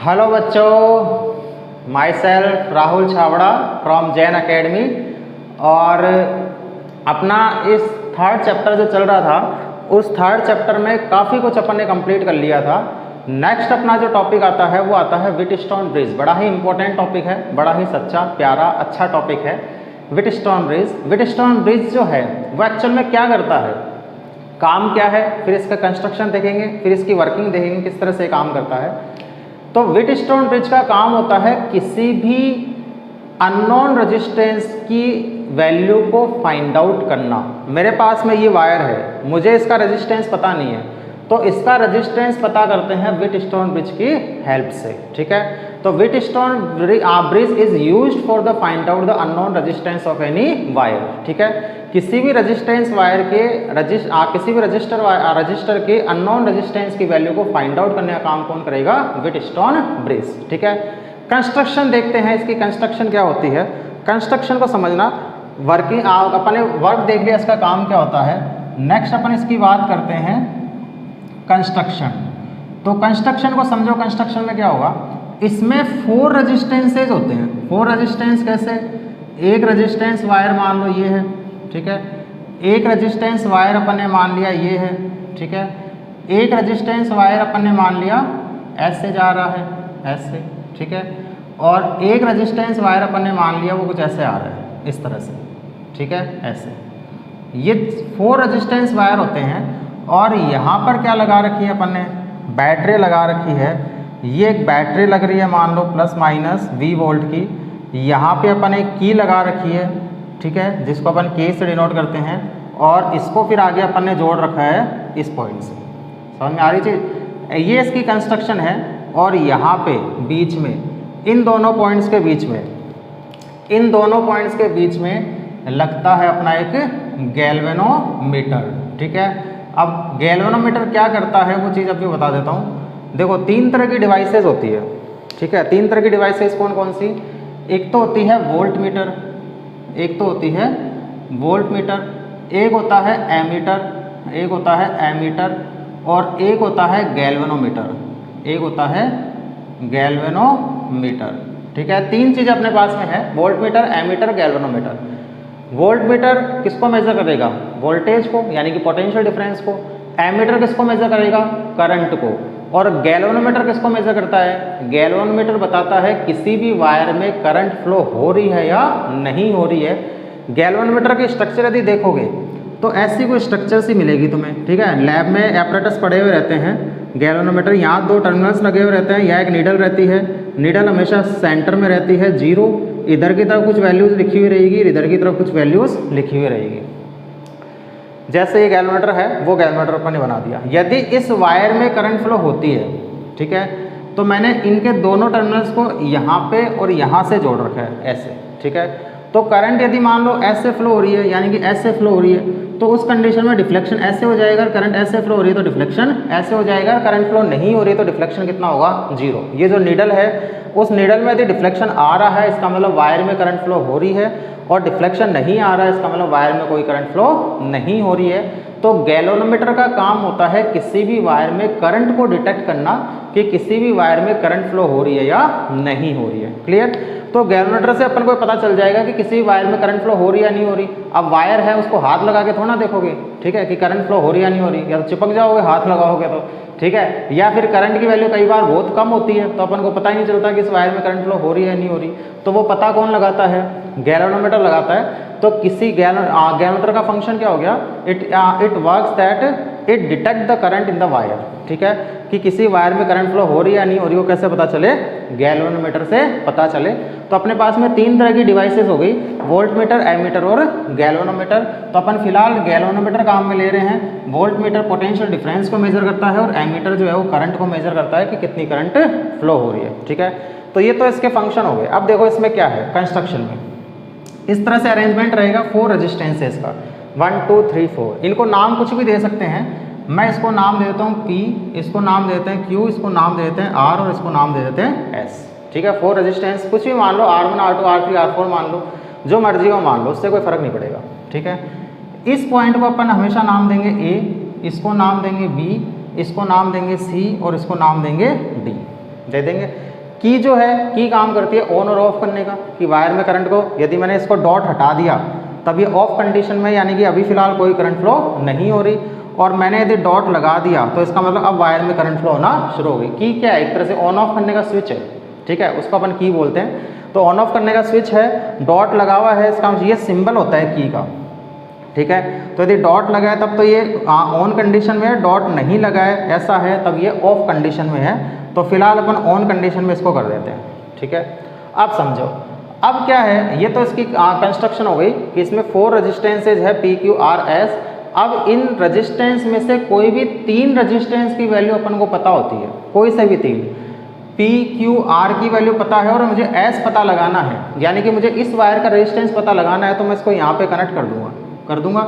Hello बच्चों, my self Rahul Chhawra from Jain academy. और अपना इस थर्ड चैप्टर जो चल रहा था, उस थर्ड चैप्टर में काफ़ी कुछ अपन ने कंप्लीट कर लिया था। नेक्स्ट अपना जो टॉपिक आता है वो आता है व्हीटस्टोन ब्रिज। बड़ा ही इंपॉर्टेंट टॉपिक है, बड़ा ही सच्चा प्यारा अच्छा टॉपिक है व्हीटस्टोन ब्रिज। व्हीटस्टोन ब्रिज जो है वो एक्चुअल में क्या करता है, काम क्या है, फिर इसका कंस्ट्रक्शन देखेंगे, फिर इसकी वर्किंग देखेंगे किस तरह से काम करता है। तो व्हीटस्टोन ब्रिज का काम होता है किसी भी अननोन रेजिस्टेंस की वैल्यू को फाइंड आउट करना। मेरे पास में ये वायर है, मुझे इसका रेजिस्टेंस पता नहीं है, तो इसका रेजिस्टेंस पता करते हैं व्हीटस्टोन ब्रिज की हेल्प से। ठीक है, तो Wheatstone bridge is used for the find out the unknown resistance of any wire. ठीक है, किसी भी रेजिस्टेंस वायर के किसी भी रजिस्टर के अननोन रेजिस्टेंस की वैल्यू को फाइंड आउट करने का काम कौन करेगा, व्हीटस्टोन ब्रिज। ठीक है, कंस्ट्रक्शन देखते हैं, इसकी कंस्ट्रक्शन क्या होती है। कंस्ट्रक्शन को समझना, वर्किंग अपन ने वर्क देख लिया, इसका काम क्या होता है। नेक्स्ट अपन इसकी बात करते हैं कंस्ट्रक्शन। तो कंस्ट्रक्शन को समझो, कंस्ट्रक्शन में क्या होगा, इसमें 4 रेजिस्टेंसेज होते हैं। 4 रेजिस्टेंस कैसे, एक रेजिस्टेंस वायर मान लो ये है, ठीक है, एक रेजिस्टेंस वायर अपन ने मान लिया ये है, ठीक है, एक रेजिस्टेंस वायर अपन ने मान लिया ऐसे जा रहा है, ऐसे, ठीक है, और एक रेजिस्टेंस वायर अपन ने मान लिया वो कुछ ऐसे आ रहा है, इस तरह से, ठीक है, ऐसे। ये 4 रेजिस्टेंस वायर होते हैं। और यहाँ पर क्या लगा रखी है अपन ने, बैटरी लगा रखी है। ये एक बैटरी लग रही है मान लो ±V वोल्ट की। यहाँ पे अपन एक की लगा रखी है, ठीक है, जिसको अपन के से डिनोट करते हैं। और इसको फिर आगे अपन ने जोड़ रखा है इस पॉइंट से। समझ में आ रही चीज़, ये इसकी कंस्ट्रक्शन है। और यहाँ पे बीच में इन दोनों पॉइंट्स के बीच में, इन दोनों पॉइंट्स के बीच में लगता है अपना एक गैल्वेनोमीटर। ठीक है, अब गैल्वेनोमीटर क्या करता है वो चीज़ अभी बता देता हूँ। देखो 3 तरह की डिवाइसेस होती है, ठीक है, 3 तरह की डिवाइसेस कौन कौन सी। एक तो होती है वोल्ट मीटर, एक तो होती है वोल्ट मीटर, एक होता है एमीटर, एक होता है एमीटर, और एक होता है गैल्वेनोमीटर, एक होता है गैल्वेनोमीटर। ठीक है, 3 चीज़ें अपने पास में है, voltmeter, ammeter, galvanometer. Voltmeter किसको मेजर करेगा, वोल्टेज को, यानी कि पोटेंशियल डिफरेंस को। एमीटर किसको मेजर करेगा, करंट को। और गैल्वेनोमीटर किसको मेजर करता है, गैल्वेनोमीटर बताता है किसी भी वायर में करंट फ्लो हो रही है या नहीं हो रही है। गैल्वेनोमीटर की स्ट्रक्चर यदि देखोगे तो ऐसी कोई स्ट्रक्चर सी मिलेगी तुम्हें। ठीक है, लैब में एपरेटस पड़े हुए रहते हैं गैल्वेनोमीटर, यहाँ 2 टर्मिनल्स लगे हुए रहते हैं, यहाँ एक नीडल रहती है, नीडल हमेशा सेंटर में रहती है 0, इधर की तरफ कुछ वैल्यूज़ लिखी हुई रहेगी, इधर की तरफ कुछ वैल्यूज़ लिखी हुई रहेगी। जैसे ये गैल्वेनोमीटर है, वो गैल्वेनोमीटर अपन ने बना दिया। यदि इस वायर में करंट फ्लो होती है, ठीक है, तो मैंने इनके दोनों टर्मिनल्स को यहाँ पे और यहाँ से जोड़ रखा है ऐसे। ठीक है, तो करंट यदि मान लो ऐसे फ्लो हो रही है, यानी कि ऐसे फ्लो हो रही है, तो उस कंडीशन में डिफ्लेक्शन ऐसे हो जाएगा। करंट ऐसे फ्लो हो रही है तो डिफ्लेक्शन ऐसे हो जाएगा। करंट फ्लो नहीं हो रही है तो डिफ्लेक्शन कितना होगा, 0। ये जो नीडल है, उस नीडल में यदि डिफ्लेक्शन आ रहा है, इसका मतलब वायर में करंट फ्लो हो रही है, और डिफ्लेक्शन नहीं आ रहा है, इसका मतलब वायर में कोई करंट फ्लो नहीं हो रही है। तो गैल्वेनोमीटर का काम होता है किसी भी वायर में करंट को डिटेक्ट करना कि किसी भी वायर में करंट फ्लो हो रही है या नहीं हो रही है। क्लियर, तो गैल्वेनोमीटर से अपन को पता चल जाएगा कि किसी भी वायर में करंट फ्लो हो रही है या नहीं हो रही। अब वायर है, उसको हाथ लगा के थोड़ा देखोगे, ठीक है, कि करंट फ्लो हो रही है या नहीं हो रही, या तो चिपक जाओगे हाथ लगाओगे तो, ठीक है, या फिर करंट की वैल्यू कई बार बहुत कम होती है तो अपन को पता ही नहीं चलता कि इस वायर में करंट फ्लो हो रही है या नहीं हो रही। तो वो पता कौन लगाता है, गैल्वेनोमीटर लगाता है। तो किसी गैल्वेनोमीटर का फंक्शन क्या हो गया, it works that it detect the current in the wire. ठीक है, कि किसी वायर में करंट फ्लो हो रही है या नहीं हो रही, वो कैसे पता चले, गैल्वेनोमीटर से पता चले। तो अपने पास में 3 तरह की डिवाइसेस हो गई, वोल्ट मीटर, एमीटर और गैल्वेनोमीटर। तो अपन फिलहाल गैल्वेनोमीटर काम में ले रहे हैं। वोल्ट मीटर पोटेंशियल डिफरेंस को मेजर करता है, और एमीटर जो है वो करंट को मेजर करता है कि कितनी करंट फ्लो हो रही है। ठीक है, तो ये तो इसके फंक्शन हो गए। अब देखो इसमें क्या है, कंस्ट्रक्शन में इस तरह से अरेंजमेंट रहेगा 4 रेजिस्टेंसेस का, 1 2 3 4। इनको नाम कुछ भी दे सकते हैं। मैं इसको नाम दे देता हूँ P, इसको नाम दे देते हैं Q, इसको नाम दे देते हैं R, और इसको नाम दे देते हैं S। ठीक है, 4 रेजिस्टेंस कुछ भी मान लो, R1 R2 R3 R4 मान लो, जो मर्जी हो मान लो, उससे कोई फर्क नहीं पड़ेगा। ठीक है, इस पॉइंट को अपन हमेशा नाम देंगे A, इसको नाम देंगे B, इसको नाम देंगे C, और इसको नाम देंगे D, दे देंगे। की जो है की काम करती है ऑन और ऑफ करने का, कि वायर में करंट को यदि मैंने इसको डॉट हटा दिया तब ये ऑफ कंडीशन में, यानी कि अभी फिलहाल कोई करंट फ्लो नहीं हो रही, और मैंने यदि डॉट लगा दिया तो इसका मतलब अब वायर में करंट फ्लो होना शुरू हो गई। की क्या है, एक तरह से ऑन ऑफ करने का स्विच है, ठीक है, उसको अपन की बोलते हैं। तो ऑन ऑफ करने का स्विच है, डॉट लगा हुआ है, इसका ये सिंबल होता है की का, ठीक है। तो यदि डॉट लगा है तब तो ये ऑन कंडीशन में है, डॉट नहीं लगा है ऐसा है तब ये ऑफ कंडीशन में है। तो फिलहाल अपन ऑन कंडीशन में इसको कर देते हैं, ठीक है। अब समझो, अब क्या है, ये तो इसकी कंस्ट्रक्शन हो गई कि इसमें 4 रेजिस्टेंसेज है P Q R S। अब इन रेजिस्टेंस में से कोई भी 3 रेजिस्टेंस की वैल्यू अपन को पता होती है, कोई से भी 3, P Q R की वैल्यू पता है और मुझे S पता लगाना है, यानी कि मुझे इस वायर का रेजिस्टेंस पता लगाना है, तो मैं इसको यहाँ पे कनेक्ट कर दूंगा।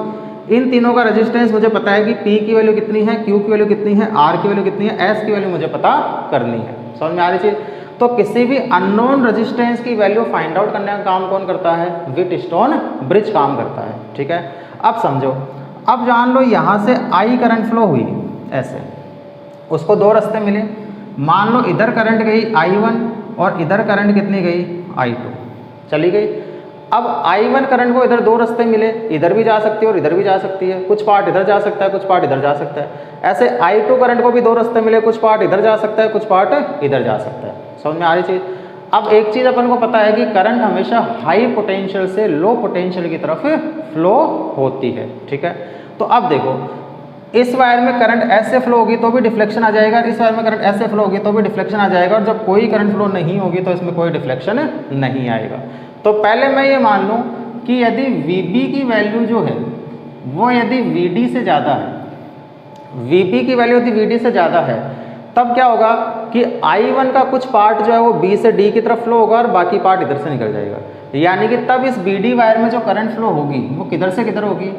इन तीनों का रेजिस्टेंस मुझे पता है कि P की वैल्यू कितनी है, Q की वैल्यू कितनी है, R की वैल्यू कितनी है, S की वैल्यू मुझे पता करनी है। समझ में आ रही चीज़? तो किसी भी अननोन रेजिस्टेंस की वैल्यू फाइंड आउट करने का काम कौन करता है, व्हिटस्टोन ब्रिज काम करता है, ठीक है। अब समझो, अब जान लो यहाँ से I करंट फ्लो हुई ऐसे, उसको 2 रास्ते मिले। मान लो इधर करंट गई I1 और इधर करंट कितनी गई I2, चली गई। अब I1 करंट को इधर 2 रास्ते मिले, इधर भी जा सकती है और इधर भी जा सकती है, कुछ पार्ट इधर जा सकता है, कुछ पार्ट इधर जा सकता है। ऐसे I2 करंट को भी 2 रास्ते मिले, कुछ पार्ट इधर जा सकता है, कुछ पार्ट इधर जा सकता है। समझ में आ रही चीज़? अब एक चीज़ अपन को पता है कि करंट हमेशा हाई पोटेंशियल से लो पोटेंशियल की तरफ फ्लो होती है, ठीक है। तो अब देखो, इस वायर में करंट ऐसे फ्लो होगी तो भी डिफ्लेक्शन आ जाएगा, इस वायर में करंट ऐसे फ्लो होगी तो भी डिफ्लेक्शन आ जाएगा, और जब कोई करंट फ्लो नहीं होगी तो इसमें कोई डिफ्लेक्शन नहीं आएगा। तो पहले मैं ये मान लूँ कि यदि VB की वैल्यू जो है वो यदि VD से ज़्यादा है, VB की वैल्यू यदि VD से ज़्यादा है, तब क्या होगा कि I1 का कुछ पार्ट जो है वो B से D की तरफ फ्लो होगा और बाकी पार्ट इधर से निकल जाएगा। यानी कि तब इस BD वायर में जो करंट फ्लो होगी वो किधर से किधर होगी,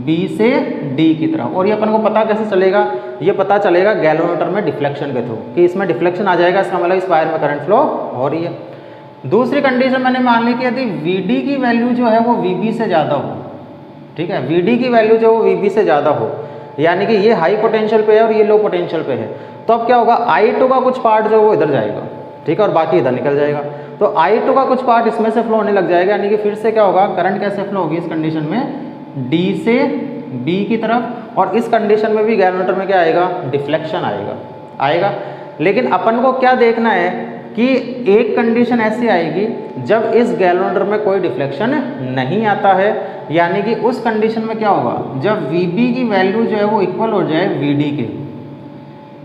B से D की तरफ। और ये अपन को पता कैसे चलेगा, ये पता चलेगा गैल्वेनोमीटर में डिफ्लेक्शन के थ्रू, कि इसमें डिफ्लेक्शन आ जाएगा, इसका मतलब इस वायर में करंट फ्लो हो रही है। दूसरी कंडीशन मैंने मान ली कि यदि VD की वैल्यू जो है वो VB से ज़्यादा हो, ठीक है, VD की वैल्यू जो VB से ज़्यादा हो, यानी कि ये हाई पोटेंशियल पे है और ये लो पोटेंशियल पे है, तो अब क्या होगा, I2 का कुछ पार्ट जो वो इधर जाएगा, ठीक है, और बाकी इधर निकल जाएगा। तो I2 का कुछ पार्ट इसमें से फ्लो होने लग जाएगा, यानी कि फिर से क्या होगा, करंट कैसे फ्लो होगी इस कंडीशन में, D से B की तरफ, और इस कंडीशन में भी गैल्वेनोमीटर में क्या आएगा, डिफ्लेक्शन आएगा। लेकिन अपन को क्या देखना है कि एक कंडीशन ऐसी आएगी जब इस गैल्वेनोमीटर में कोई डिफ्लेक्शन नहीं आता है, यानी कि उस कंडीशन में क्या होगा, जब VB की वैल्यू जो है वो इक्वल हो जाए VD के,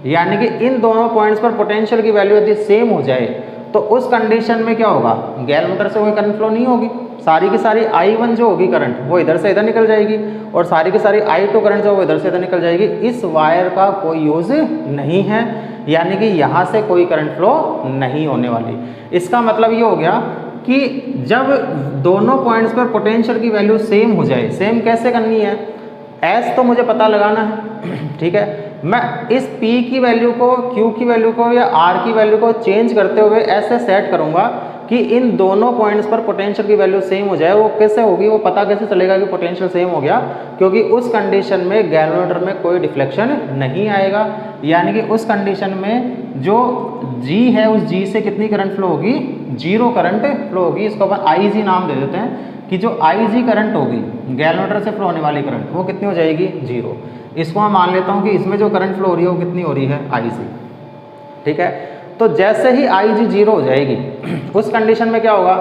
यानी कि इन दोनों पॉइंट्स पर पोटेंशियल की वैल्यू यदि सेम हो जाए, तो उस कंडीशन में क्या होगा, गैल्वेनोमीटर से कोई करंट फ्लो नहीं होगी, सारी की सारी I1 जो होगी करंट वो इधर से इधर निकल जाएगी, और सारी की सारी I2 करंट जो वो इधर से इधर निकल जाएगी। इस वायर का कोई यूज़ नहीं है, यानी कि यहाँ से कोई करंट फ्लो नहीं होने वाली। इसका मतलब ये हो गया कि जब दोनों पॉइंट्स पर पोटेंशियल की वैल्यू सेम हो जाए, सेम कैसे करनी है, S तो मुझे पता लगाना है, ठीक है, मैं इस P की वैल्यू को, Q की वैल्यू को या R की वैल्यू को चेंज करते हुए ऐसे सेट करूँगा कि इन दोनों पॉइंट्स पर पोटेंशियल की वैल्यू सेम हो जाए। वो कैसे होगी, वो पता कैसे चलेगा कि पोटेंशियल सेम हो गया, क्योंकि उस कंडीशन में गैल्वेनोमीटर में कोई डिफ्लेक्शन नहीं आएगा, यानी कि उस कंडीशन में जो G है उस G से कितनी करंट फ्लो होगी, 0 करंट फ्लो होगी। इसको अपन IG नाम दे देते हैं कि जो IG करंट होगी गैल्वेनोमीटर से फ्लो होने वाली करंट वो कितनी हो जाएगी, 0। इसको मैं मान लेता हूँ कि इसमें जो करंट फ्लो हो रही है वो कितनी हो रही है, IG, ठीक है। तो जैसे ही IG 0 हो जाएगी उस कंडीशन में क्या होगा,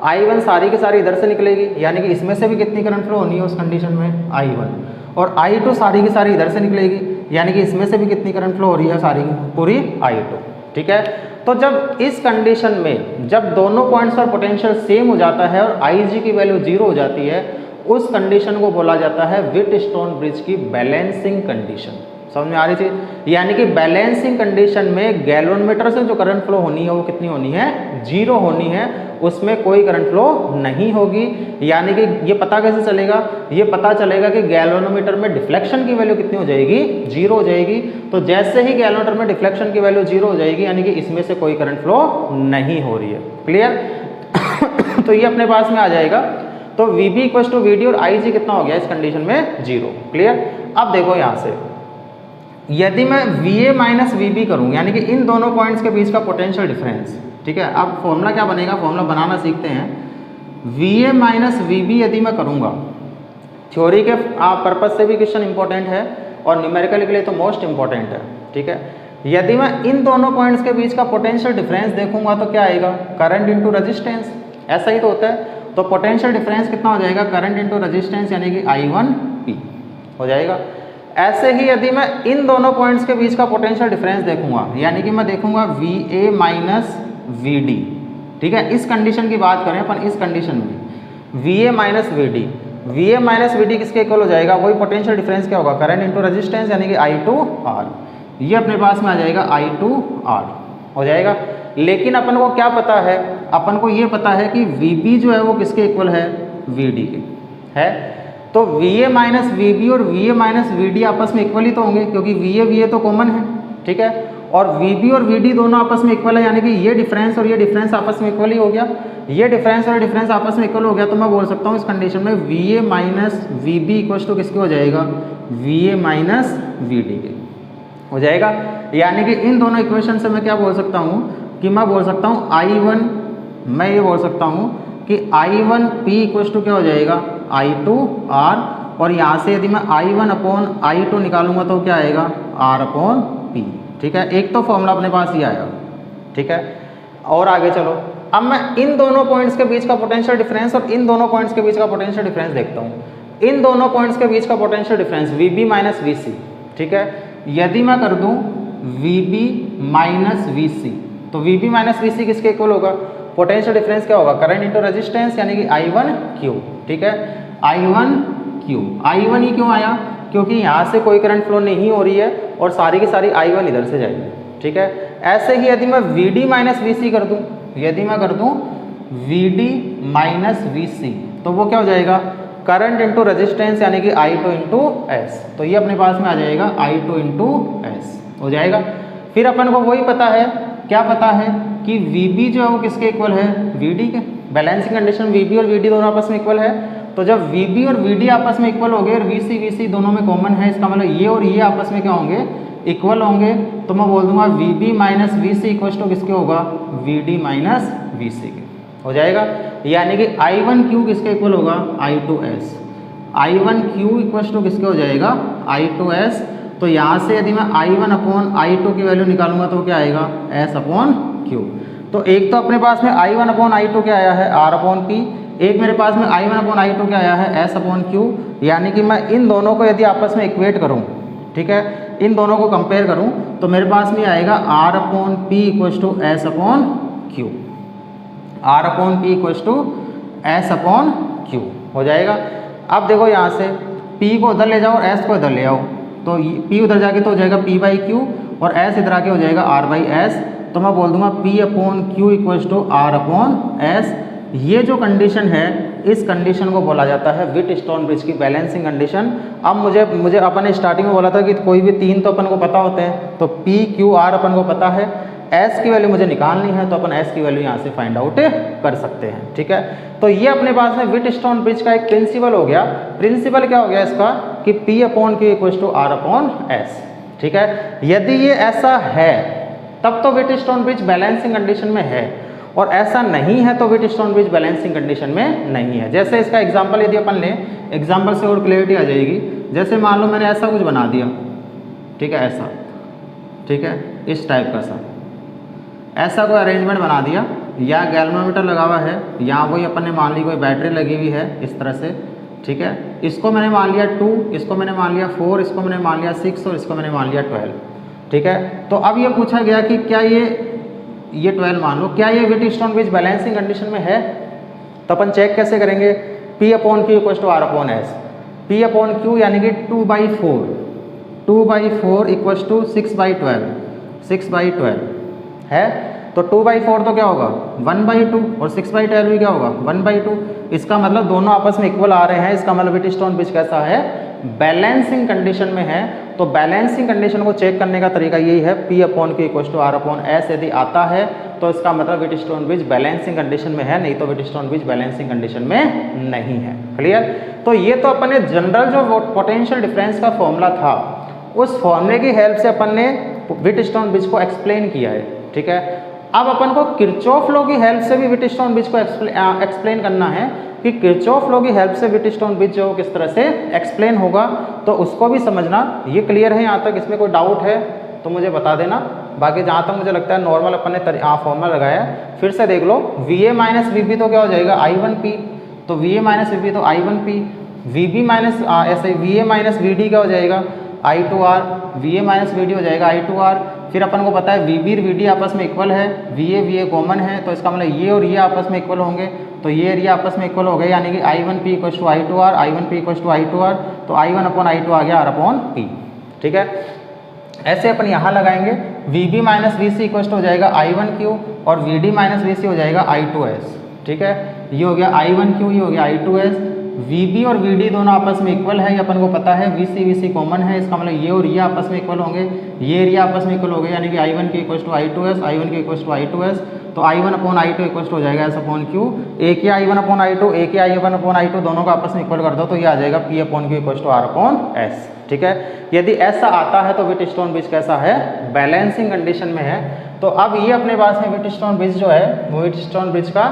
I1 सारी की सारी इधर से निकलेगी, यानी कि इसमें से भी कितनी करंट फ्लो होनी है उस कंडीशन में, I1, और I2 सारी की सारी इधर से निकलेगी, यानी कि इसमें से भी कितनी करंट फ्लो हो रही है, सारी पूरी I2, ठीक है। तो जब इस कंडीशन में जब दोनों पॉइंट्स पर पोटेंशियल सेम हो जाता है और IG की वैल्यू 0 हो जाती है, उस कंडीशन को बोला जाता है व्हिटस्टोन ब्रिज की बैलेंसिंग कंडीशन। समझ में आ रही थी? यानी कि बैलेंसिंग कंडीशन में गैल्वेनोमीटर से जो करंट फ्लो होनी है वो कितनी होनी है, 0 होनी है, उसमें कोई करंट फ्लो नहीं होगी। यानी कि ये पता कैसे चलेगा, ये पता चलेगा कि गैल्वेनोमीटर में डिफ्लेक्शन की वैल्यू कितनी हो जाएगी, 0 हो जाएगी। तो जैसे ही गैल्वेनोमीटर में डिफ्लेक्शन की वैल्यू 0 हो जाएगी, यानी कि इसमें से कोई करंट फ्लो नहीं हो रही है। क्लियर? तो ये अपने पास में आ जाएगा। तो VB इक्वल टू VD और IG कितना हो गया इस कंडीशन में, 0। क्लियर? अब देखो यहाँ से यदि मैं VA माइनस VB करूँ, यानी कि इन दोनों पॉइंट्स के बीच का पोटेंशियल डिफरेंस, ठीक है। अब फॉर्मूला क्या बनेगा, फॉर्मूला बनाना सीखते हैं। VA माइनस VB यदि मैं करूँगा, थ्योरी के पर्पज से भी क्वेश्चन इंपॉर्टेंट है और न्यूमेरिकल के लिए तो मोस्ट इंपॉर्टेंट है, ठीक है। यदि मैं इन दोनों पॉइंट्स के बीच का पोटेंशियल डिफरेंस देखूंगा तो क्या आएगा, करंट इंटू रेजिस्टेंस, ऐसा ही तो होता है। तो पोटेंशियल डिफरेंस कितना हो जाएगा, करंट इंटू रेजिस्टेंस यानी कि I1P हो जाएगा। ऐसे ही यदि मैं इन दोनों पॉइंट्स के बीच का पोटेंशियल डिफरेंस देखूंगा, यानी कि मैं देखूंगा VA माइनस VD, ठीक है। इस कंडीशन की बात करें अपन, इस कंडीशन में VA minus VD, VA minus VD किसके इक्वल हो जाएगा, वही पोटेंशियल डिफरेंस क्या होगा, करंट इंटू रेजिस्टेंस यानी कि I2R, ये अपने पास में आ जाएगा I2R हो जाएगा। लेकिन अपन को क्या पता है, अपन को ये पता है कि VB जो है वो किसके इक्वल है, VD के है। तो VA माइनस VB और VA माइनस VD आपस में इक्वल ही तो होंगे, क्योंकि VA तो कॉमन है, ठीक है। और VB और VD दोनों आपस में इक्वल है, यानी कि ये डिफरेंस और ये डिफरेंस आपस में इक्वल ही हो गया। ये डिफरेंस और डिफरेंस आपस में इक्वल हो गया, तो मैं बोल सकता हूँ इस कंडीशन में VA minus VB equal to किसके हो जाएगा, VA माइनस VD के हो जाएगा। यानी कि इन दोनों इक्वेशन से मैं क्या बोल सकता हूँ कि मैं बोल सकता हूँ I1, मैं ये बोल सकता हूँ कि I1P इक्वल टू क्या हो जाएगा, I2R, और यहाँ से यदि मैं I1 अपॉन I2 निकालूंगा तो क्या आएगा, R अपॉन P, ठीक है। एक तो फॉर्मूला अपने पास ही आएगा, ठीक है। और आगे चलो, अब मैं इन दोनों पॉइंट्स के बीच का पोटेंशियल डिफरेंस और इन दोनों पॉइंट्स के बीच का पोटेंशियल डिफरेंस देखता हूँ। इन दोनों पॉइंट्स के बीच का potential difference VB minus VC, ठीक है। यदि मैं कर दूं VB माइनस VC, तो VB माइनस VC किसके इक्वल होगा, पोटेंशियल डिफरेंस क्या होगा, करंट इंटू रेजिस्टेंस यानी कि I1Q, ठीक है। I1Q, I1 ही क्यों आया, क्योंकि यहाँ से कोई करंट फ्लो नहीं हो रही है और सारी की सारी I1 इधर से जाएगी, ठीक है। ऐसे ही यदि मैं VD माइनस VC कर दूं, यदि मैं कर दूं VD माइनस VC, तो वो क्या हो जाएगा, करंट इंटू रेजिस्टेंस यानी कि I2 इंटू S, तो ये अपने पास में आ जाएगा I2 इंटू S हो जाएगा। फिर अपन को वही पता है, क्या पता है कि VB जो है वो किसके इक्वल है, VD के। बैलेंसिंग कंडीशन VB और VD दोनों आपस में इक्वल है, तो जब VB और VD आपस में इक्वल हो गए और VC दोनों में कॉमन है, इसका मतलब ये और ये आपस में क्या होंगे, इक्वल होंगे। तो मैं बोल दूंगा VB minus VC equal to किसके होगा, VD माइनस VC के हो जाएगा। यानी कि I1Q किसके इक्वल होगा, I2S, I1Q इक्वल टू किसके हो जाएगा, I2S। तो यहाँ से यदि मैं I1 अपॉन I2 की वैल्यू निकालूंगा तो क्या आएगा, S अपॉन Q। तो एक तो अपने पास में I1 अपॉन I2 क्या आया है, R अपॉन P, एक मेरे पास में I1 अपॉन I2 क्या आया है, S अपॉन Q। यानी कि मैं इन दोनों को यदि आपस में इक्वेट करूँ, ठीक है, इन दोनों को कंपेयर करूँ, तो मेरे पास में आएगा R upon P equal to S upon Q, R upon P equal to S upon Q हो जाएगा। अब देखो यहाँ से P को उधर ले जाओ और S को इधर ले आओ, तो P उधर जाके तो हो जाएगा P बाई Q और S इधर आके हो जाएगा R बाई S। तो मैं बोल दूंगा P upon Q equal to R upon S। ये जो कंडीशन है, इस कंडीशन को बोला जाता है व्हिटस्टोन ब्रिज की बैलेंसिंग कंडीशन। अब मुझे अपन ने स्टार्टिंग में बोला था कि कोई भी तीन तो अपन को पता होते हैं, तो P Q R अपन को पता है, S की वैल्यू मुझे निकालनी है, तो अपन S की वैल्यू यहाँ से फाइंड आउट कर सकते हैं, ठीक है। तो ये अपने पास में व्हिटस्टोन ब्रिज का एक प्रिंसिपल हो गया। प्रिंसिपल क्या हो गया इसका कि P upon Q equal to R upon S, ठीक है। यदि ये ऐसा है तब तो व्हिटस्टोन ब्रिज बैलेंसिंग कंडीशन में है, और ऐसा नहीं है तो व्हिटस्टोन ब्रिज बैलेंसिंग कंडीशन में नहीं है। जैसे इसका एग्जांपल यदि अपन लें, एग्जांपल से और क्लियरिटी आ जाएगी। जैसे मान लो मैंने ऐसा कुछ बना दिया, ठीक है, ऐसा, ठीक है, इस टाइप का सा ऐसा कोई अरेंजमेंट बना दिया, या गैल्वेनोमीटर लगा हुआ है, यहाँ वही अपन ने मान ली कोई बैटरी लगी हुई है इस तरह से, ठीक है। इसको मैंने मान लिया 2, इसको मैंने मान लिया 4, इसको मैंने मान लिया 6 और इसको मैंने मान लिया 12, ठीक है। तो अब ये पूछा गया कि क्या ये 12 मान लो, क्या ये व्हिटस्टोन ब्रिज बैलेंसिंग कंडीशन में है। तो अपन चेक कैसे करेंगे, P upon Q equal to R upon S। P upon Q यानी कि 2/4, 2/4 इक्वल टू 6/12, 6/12 है। तो 2/4 तो क्या होगा 1/2 और 6/12 भी क्या होगा 1/2। इसका मतलब दोनों आपस में इक्वल आ रहे हैं, इसका मतलब व्हिटस्टोन ब्रिज कैसा है, बैलेंसिंग कंडीशन में है। तो बैलेंसिंग कंडीशन को चेक करने का तरीका यही है, P upon Q equal to R upon S यदि आता है तो इसका मतलब व्हिटस्टोन ब्रिज बैलेंसिंग कंडीशन में है, नहीं तो व्हिटस्टोन ब्रिज बैलेंसिंग कंडीशन में नहीं है। क्लियर। तो ये तो अपन ने जनरल जो पोटेंशियल डिफरेंस का फॉर्मूला था, उस फॉर्मूले की हेल्प से अपन ने व्हिटस्टोन ब्रिज को एक्सप्लेन किया है, ठीक है। अब अपन को किरचॉफ लॉ की हेल्प से भी व्हिटस्टोन ब्रिज को एक्सप्लेन करना है कि किरचॉफ लॉ की हेल्प से व्हिटस्टोन ब्रिज जो किस तरह से एक्सप्लेन होगा, तो उसको भी समझना। ये क्लियर है यहाँ तक? इसमें कोई डाउट है तो मुझे बता देना। बाकी जहाँ तक मुझे लगता है नॉर्मल अपन ने फॉर्मूला लगाया है, फिर से देख लो। VA माइनस VB तो क्या हो जाएगा I1P, तो VA माइनस VB तो I1P, VB माइनस ऐसे VA माइनस VD क्या हो जाएगा I2R, VA माइनस VD हो जाएगा I2R। फिर अपन को पता है VB और VD आपस में इक्वल है, VA कॉमन है, तो इसका मतलब ये और ये आपस में इक्वल होंगे, तो ये और ये आपस में इक्वल हो गए, यानी कि I1P equal to I2R, I1P equal to I2R, तो I1 अपॉन I2 आ गया R अपॉन P। ठीक है, ऐसे अपन यहाँ लगाएंगे। VB minus VC equal to हो जाएगा I1Q और VD माइनस VC हो जाएगा I2S। ठीक है, ये हो गया I1Q, ये हो गया I2S। VB और VD दोनों आपस में इक्वल है, ये अपन को पता है। VC कॉमन है, इसका मतलब ये और ये आपस में इक्वल होंगे, ये और ये आपस में इक्वल हो गए, यानी कि I1Q equal to I2S, I1Q equal to I2S, तो I1 upon I2 equal to हो जाएगा S अपॉन Q। एक ही I1 अपॉन I2, एक ही I1 अपॉन I2, दोनों को आपस में इक्वल कर दो तो ये आ जाएगा P upon Q equal to R upon S। ठीक है, यदि ऐसा आता है तो व्हिटस्टोन ब्रिज कैसा है? बैलेंसिंग कंडीशन में है। तो अब ये अपने पास में व्हिटस्टोन ब्रिज जो है, वो व्हिटस्टोन ब्रिज का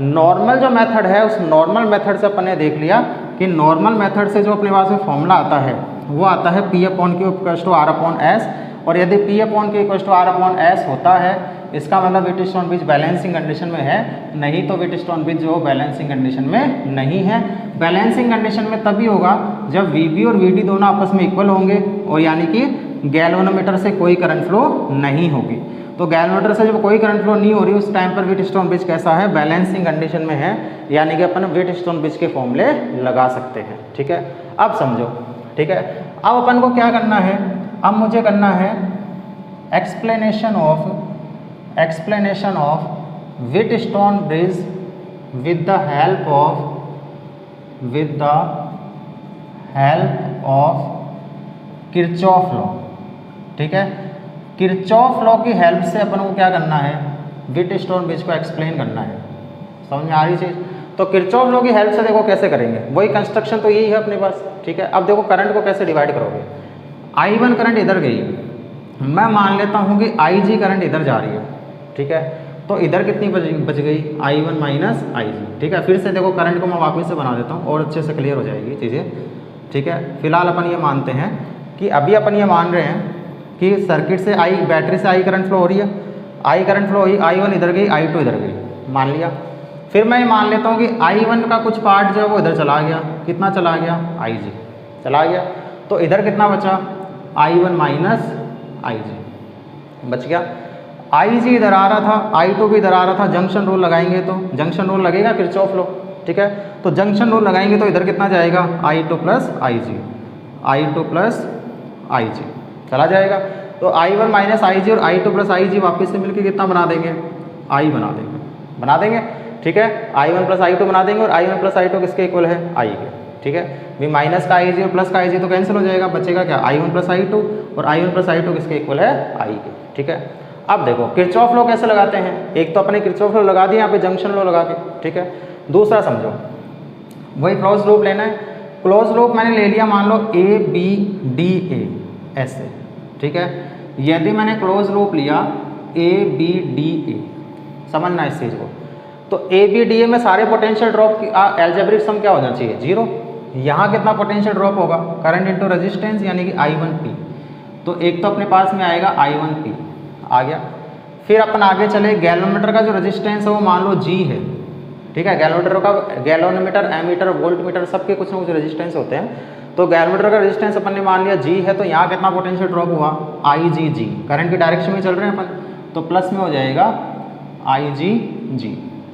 नॉर्मल जो मेथड है, उस नॉर्मल मेथड से अपन ने देख लिया कि नॉर्मल मेथड से जो अपने पास में फॉर्मूला आता है वो आता है P upon Q equal to R upon S। और यदि P upon Q equal to R upon S होता है, इसका मतलब व्हिटस्टोन ब्रिज बैलेंसिंग कंडीशन में है, नहीं तो व्हिटस्टोन ब्रिज जो बैलेंसिंग कंडीशन में नहीं है। बैलेंसिंग कंडीशन में तभी होगा जब VB और VD दोनों आपस में इक्वल होंगे, और यानी कि गैल्वेनोमीटर से कोई करंट फ्लो नहीं होगी। तो गैल्वेनोमीटर से जब कोई करंट फ्लो नहीं हो रही, उस टाइम पर व्हिटस्टोन ब्रिज कैसा है? बैलेंसिंग कंडीशन में है, यानी कि अपन व्हिटस्टोन ब्रिज के फॉर्मूले लगा सकते हैं। ठीक है, अब समझो। ठीक है, अब अपन को क्या करना है? अब मुझे करना है explanation of Wheatstone bridge with the help of Kirchhoff law. ठीक है, किरचॉफ लॉ की हेल्प से अपन को क्या करना है? व्हिटस्टोन ब्रिज को एक्सप्लेन करना है। समझ में आ रही चीज़? तो किरचॉफ लॉ की हेल्प से देखो कैसे करेंगे, वही कंस्ट्रक्शन तो यही है अपने पास। ठीक है, अब देखो करंट को कैसे डिवाइड करोगे। I1 करंट इधर गई, मैं मान लेता हूँ कि IG करंट इधर जा रही है। ठीक है, तो इधर कितनी बच गई? I1 minus IG। ठीक है, फिर से देखो करंट को मैं वापस से बना देता हूँ और अच्छे से क्लियर हो जाएगी चीज़ें। ठीक है, फिलहाल अपन ये मानते हैं कि अभी अपन ये मान रहे हैं कि सर्किट से बैटरी से I करंट फ्लो हो रही है, I करंट फ्लो हुई, I1 इधर गई, I2 इधर गई, मान लिया। फिर मैं ये मान लेता हूँ कि I1 का कुछ पार्ट जो है वो इधर चला गया। कितना चला गया? IG चला गया, तो इधर कितना बचा? I1 माइनस IG बच गया। IG इधर आ रहा था, I2 भी इधर आ रहा था। जंक्शन रूल लगाएंगे तो जंक्शन रूल लगेगा किरचॉफ लॉ। ठीक है, तो जंक्शन रूल लगाएंगे तो इधर कितना जाएगा? I2 प्लस IG चला जाएगा। तो I1 माइनस IG और I2 प्लस IG वापस से मिलकर कितना बना देंगे? I बना देंगे। ठीक है, I1 प्लस I2 बना देंगे, और I1 प्लस I2 किसके इक्वल है? I के। ठीक है, भी माइनस का IG और प्लस का IG तो कैंसिल हो जाएगा, बचेगा क्या? I1 प्लस I2, और I1 प्लस I2 किसके इक्वल है? I के। ठीक है, अब देखो किरचॉफ लॉ कैसे लगाते हैं। एक तो अपने किरचॉफ लॉ लगा दिया, यहाँ पे जंक्शन लॉ लगा के। ठीक है, दूसरा समझो, वही क्लोज लूप लेना है। क्लोज लूप मैंने ले लिया, मान लो ABDA ऐसे। ठीक है, यदि मैंने क्लोज लूप लिया ABDA, समझना इस चीज़ को, तो ABDA में सारे पोटेंशियल ड्रॉप की एल्जेब्रिक सम क्या होना चाहिए? 0। यहाँ कितना पोटेंशियल ड्रॉप होगा? करंट इनटू रेजिस्टेंस, यानी कि I1P। तो एक तो अपने पास में आएगा I1P आ गया। फिर अपन आगे चले, गैल्वेनोमीटर का जो रेजिस्टेंस है वो मान लो G है। ठीक है, गैल्वेनोमीटर, एमीटर, वोल्टमीटर सबके कुछ ना कुछ रेजिस्टेंस होते हैं। तो गैल्वेनोमीटर का रेजिस्टेंस अपन ने मान लिया G है, तो यहाँ कितना पोटेंशियल ड्रॉप हुआ? IGG, करंट की डायरेक्शन में चल रहे हैं अपन, तो प्लस में हो जाएगा IGG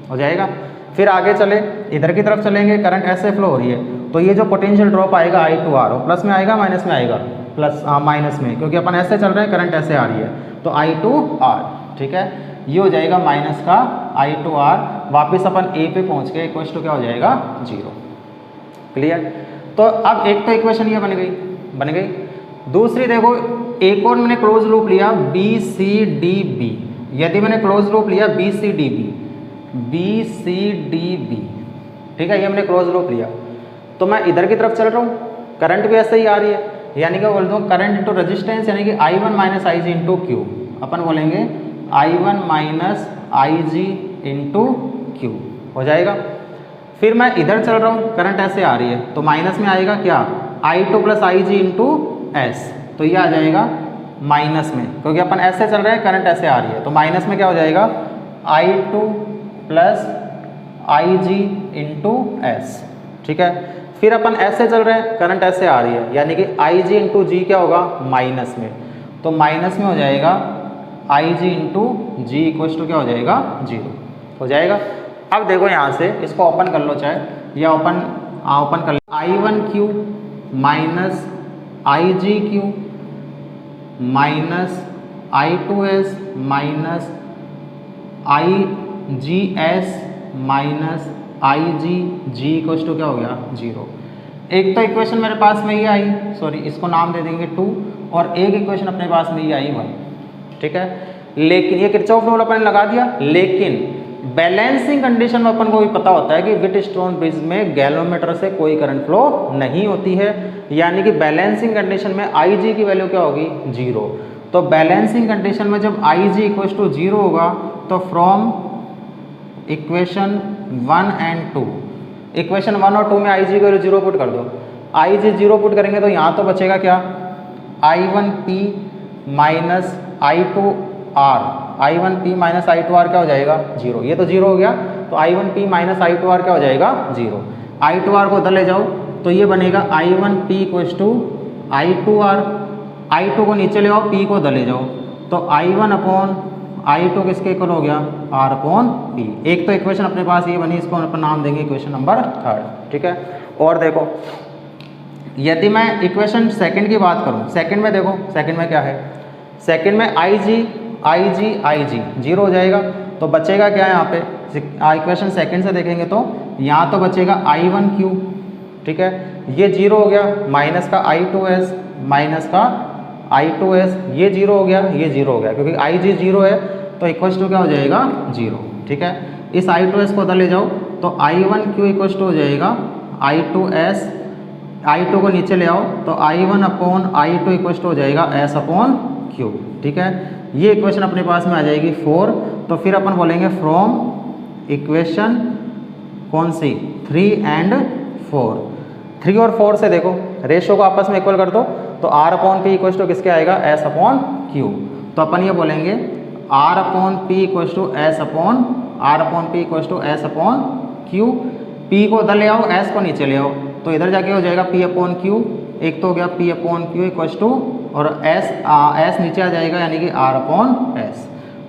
हो जाएगा। फिर आगे चले, इधर की तरफ चलेंगे, करंट ऐसे फ्लो हो रही है, तो ये जो पोटेंशियल ड्रॉप आएगा I2R, वो प्लस में आएगा माइनस में आएगा? प्लस माइनस में, क्योंकि अपन ऐसे चल रहे हैं, करंट ऐसे आ रही है, तो I2R। ठीक है, ये हो जाएगा माइनस का I2R। वापस अपन A पे पहुंच के इक्वल टू क्या हो जाएगा? 0। क्लियर? तो अब एक तो इक्वेशन ये बन गई। दूसरी देखो, एक और मैंने क्लोज लूप लिया BCDB। यदि मैंने क्लोज लूप लिया BCDB, ठीक है, ये मैंने क्लोज लूप लिया, तो मैं इधर की तरफ चल रहा हूँ, करंट भी ऐसे ही आ रही है, यानी कि बोल दूँ करंट इंटू रेजिस्टेंस, यानी कि I1 minus IG into Q। अपन बोलेंगे I1 minus IG into Q हो जाएगा। फिर मैं इधर चल रहा हूँ, करंट ऐसे आ रही है तो माइनस में आएगा क्या, I2 plus IG into S, तो ये आ जाएगा माइनस में, क्योंकि अपन ऐसे चल रहे हैं, करंट ऐसे आ रही है, तो माइनस में क्या हो जाएगा I2 plus IG into S. ठीक है, फिर अपन ऐसे चल रहे हैं, करंट ऐसे आ रही है, यानी कि IG इंटू जी क्या होगा माइनस में, तो माइनस में हो जाएगा IG into G equal to क्या हो जाएगा 0 हो जाएगा। अब देखो यहाँ से इसको ओपन कर लो चाहे, या ओपन कर लो, I1 Q minus IG Q minus I2s minus IGS minus IG equal to क्या हो गया 0। एक तो इक्वेशन मेरे पास में ये आई, सॉरी इसको नाम दे देंगे 2, और एक इक्वेशन अपने पास में ये आई 1। ठीक है, लेकिन ये किरचॉफ लॉ अपन ने लगा दिया, लेकिन बैलेंसिंग कंडीशन में अपन को भी पता होता है कि व्हीटस्टोन ब्रिज में गैल्वेनोमीटर से कोई करंट फ्लो नहीं होती है, यानी कि बैलेंसिंग कंडीशन में IG की वैल्यू क्या होगी 0। तो बैलेंसिंग कंडीशन में जब IG इक्वल टू 0 होगा तो फ्रॉम इक्वेशन 1 एंड 2, इक्वेशन 1 और 2 में IG की वैल्यू 0 पुट कर दो, IG 0 पुट करेंगे तो यहाँ तो बचेगा क्या I1P minus I2R, I1P minus I2R क्या हो जाएगा 0, ये तो 0 हो गया, तो I1P माइनस I2R क्या हो जाएगा 0। I2R को उधर ले जाओ तो ये बनेगा I1P equal to I2R, I2 को नीचे ले आओ, P को उधर ले जाओ, तो I1 अपॉन I2 किसके इक्वल हो गया R अपॉन P। एक तो इक्वेशन अपने पास ये बनी, इसको अपन नाम देंगे इक्वेशन नंबर 3। ठीक है, और देखो यदि मैं इक्वेशन सेकंड की बात करूं, सेकंड में देखो, सेकंड में क्या है, सेकंड में IG 0 हो जाएगा, तो बचेगा क्या यहाँ पे, इक्वेशन सेकंड से देखेंगे तो यहाँ तो बचेगा I1Q। ठीक है, ये 0 हो गया, माइनस का I2s माइनस का I2s, ये 0 हो गया, ये 0 हो गया, क्योंकि IG 0 है तो इक्वल टू क्या हो जाएगा 0। ठीक है, इस I2s को उधर ले जाओ तो I1Q इक्वल टू हो जाएगा I2s, I2 को नीचे ले आओ तो I1 upon I2 equal to हो जाएगा S अपॉन Q। ठीक है, ये इक्वेशन अपने पास में आ जाएगी 4। तो फिर अपन बोलेंगे फ्रॉम इक्वेशन कौन सी 3 एंड 4, 3 और 4 से देखो रेशो को आपस में इक्वल कर दो, तो R upon P equal to किसके आएगा S अपॉन Q। तो अपन ये बोलेंगे R upon P equal to S upon P equal to S upon Q। P को उधर ले आओ, S को नीचे ले आओ, तो इधर जाके हो जाएगा P अपॉन Q, एक तो हो गया P upon Q equal to, और S नीचे आ जाएगा यानी कि R अपॉन S।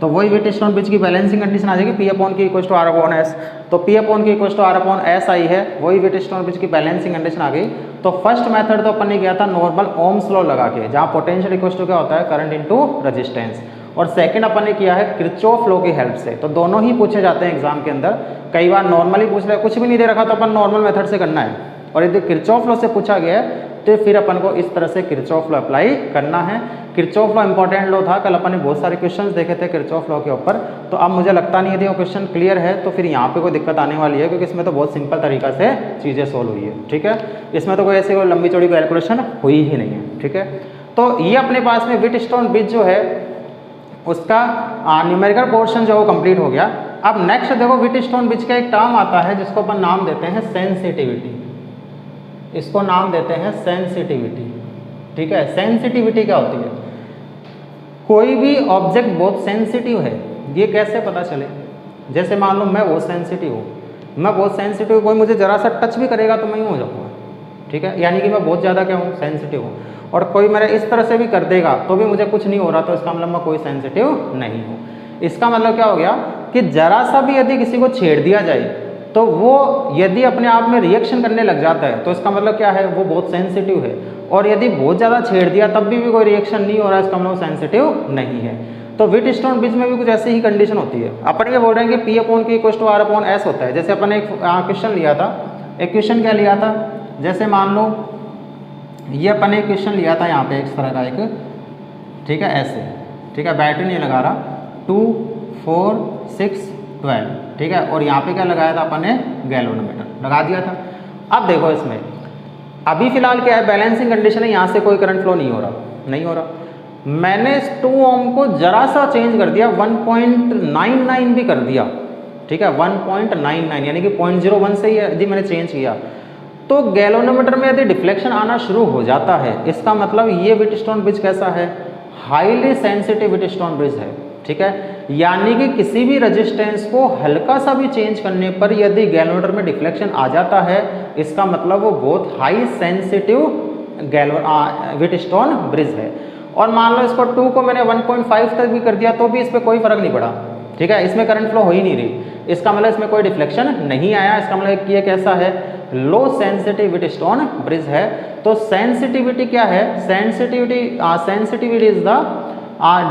तो वही व्हीटस्टोन ब्रिज की बैलेंसिंग कंडीशन आ जाएगी P upon Q equal to R upon S। तो P upon Q equal to R upon S आई है, वही व्हीटस्टोन ब्रिज की बैलेंसिंग कंडीशन आ गई। तो फर्स्ट मेथड तो अपन ने किया था नॉर्मल ओम्स लॉ लगा के, जहाँ पोटेंशियल इक्वल टू क्या होता है करंट इनटू रेजिस्टेंस, और सेकंड अपन ने किया है किरचॉफ लॉ की हेल्प से। तो दोनों ही पूछे जाते हैं एग्जाम के अंदर, कई बार नॉर्मली पूछ रहे, कुछ भी नहीं दे रखा तो अपन नॉर्मल मेथड से करना है, और यदि किरचॉफ लॉ से पूछा गया है तो फिर अपन को इस तरह से किरचॉफ लॉ अप्लाई करना है। किरचॉफ लॉ इंपॉर्टेंट लॉ था, कल अपन ने बहुत सारे क्वेश्चंस देखे थे किरचॉफ लॉ के ऊपर, तो अब मुझे लगता नहीं यदि वो क्वेश्चन क्लियर है तो फिर यहाँ पे कोई दिक्कत आने वाली है, क्योंकि इसमें तो बहुत सिंपल तरीका से चीज़ें सोल्व हुई है। ठीक है, इसमें तो कोई ऐसी कोई लंबी चौड़ी कैलकुलेशन हुई ही नहीं है। ठीक है, तो ये अपने पास में व्हीटस्टोन ब्रिज जो है उसका न्यूमेरिकल पोर्शन जो है वो कंप्लीट हो गया। अब नेक्स्ट देखो व्हीटस्टोन ब्रिज का एक टर्म आता है जिसको अपन नाम देते हैं सेंसिटिविटी, इसको नाम देते हैं सेंसिटिविटी। ठीक है, सेंसिटिविटी क्या होती है, कोई भी ऑब्जेक्ट बहुत सेंसिटिव है, ये कैसे पता चले, जैसे मान लो मैं बहुत सेंसिटिव हूँ, मैं बहुत सेंसिटिव, कोई मुझे जरा सा टच भी करेगा तो मैं यूँ हो जाऊँगा। ठीक है, यानी कि मैं बहुत ज़्यादा क्या हूँ सेंसिटिव हूँ, और कोई मेरे इस तरह से भी कर देगा तो भी मुझे कुछ नहीं हो रहा, तो इसका मतलब मैं कोई सेंसिटिव नहीं हूँ। इसका मतलब क्या हो गया कि जरा सा भी यदि किसी को छेड़ दिया जाए तो वो यदि अपने आप में रिएक्शन करने लग जाता है तो इसका मतलब क्या है, वो बहुत सेंसिटिव है, और यदि बहुत ज़्यादा छेड़ दिया तब भी कोई रिएक्शन नहीं हो रहा है, इसका मतलब सेंसिटिव नहीं है। तो व्हीटस्टोन ब्रिज में भी कुछ ऐसी ही कंडीशन होती है। अपन ये बोल रहे हैं कि P upon Q equal to R upon S होता है। जैसे अपन एक क्वेश्चन लिया था, एक क्वेश्चन क्या लिया था, जैसे मान लो ये अपन एक क्वेश्चन लिया था यहाँ पे इस तरह का एक, ठीक है ऐसे, ठीक है बैटरी नहीं लगा रहा, 2 4 6 12, ठीक है, और यहाँ पे क्या लगाया था अपन ने गैल्वेनोमीटर लगा दिया था। अब देखो इसमें अभी फिलहाल क्या है, बैलेंसिंग कंडीशन है, यहाँ से कोई करंट फ्लो नहीं हो रहा, मैंने इस 2 ओम को जरा सा चेंज कर दिया, 1.99 भी कर दिया, ठीक है, 1.99 यानी कि 0.01 से ही यदि मैंने चेंज किया तो गैल्वेनोमीटर में यदि डिफ्लेक्शन आना शुरू हो जाता है, इसका मतलब ये व्हीटस्टोन ब्रिज कैसा है, हाईली सेंसिटिव व्हीटस्टोन ब्रिज है, ठीक है। यानी कि किसी भी रेजिस्टेंस को हल्का सा भी चेंज करने पर यदि गैल्वेनोमीटर में डिफ्लेक्शन आ जाता है, इसका मतलब वो बहुत हाई सेंसिटिव व्हीटस्टोन ब्रिज है। और मान लो इसको 2 को मैंने 1.5 तक भी कर दिया तो भी इस पर कोई फर्क नहीं पड़ा, ठीक है, इसमें करंट फ्लो हो ही नहीं रही, इसका मतलब इसमें कोई डिफ्लेक्शन नहीं आया, इसका मतलब ये कैसा है, लो सेंसिटिव व्हीटस्टोन ब्रिज है। तो सेंसिटिविटी क्या है, sensitivity is the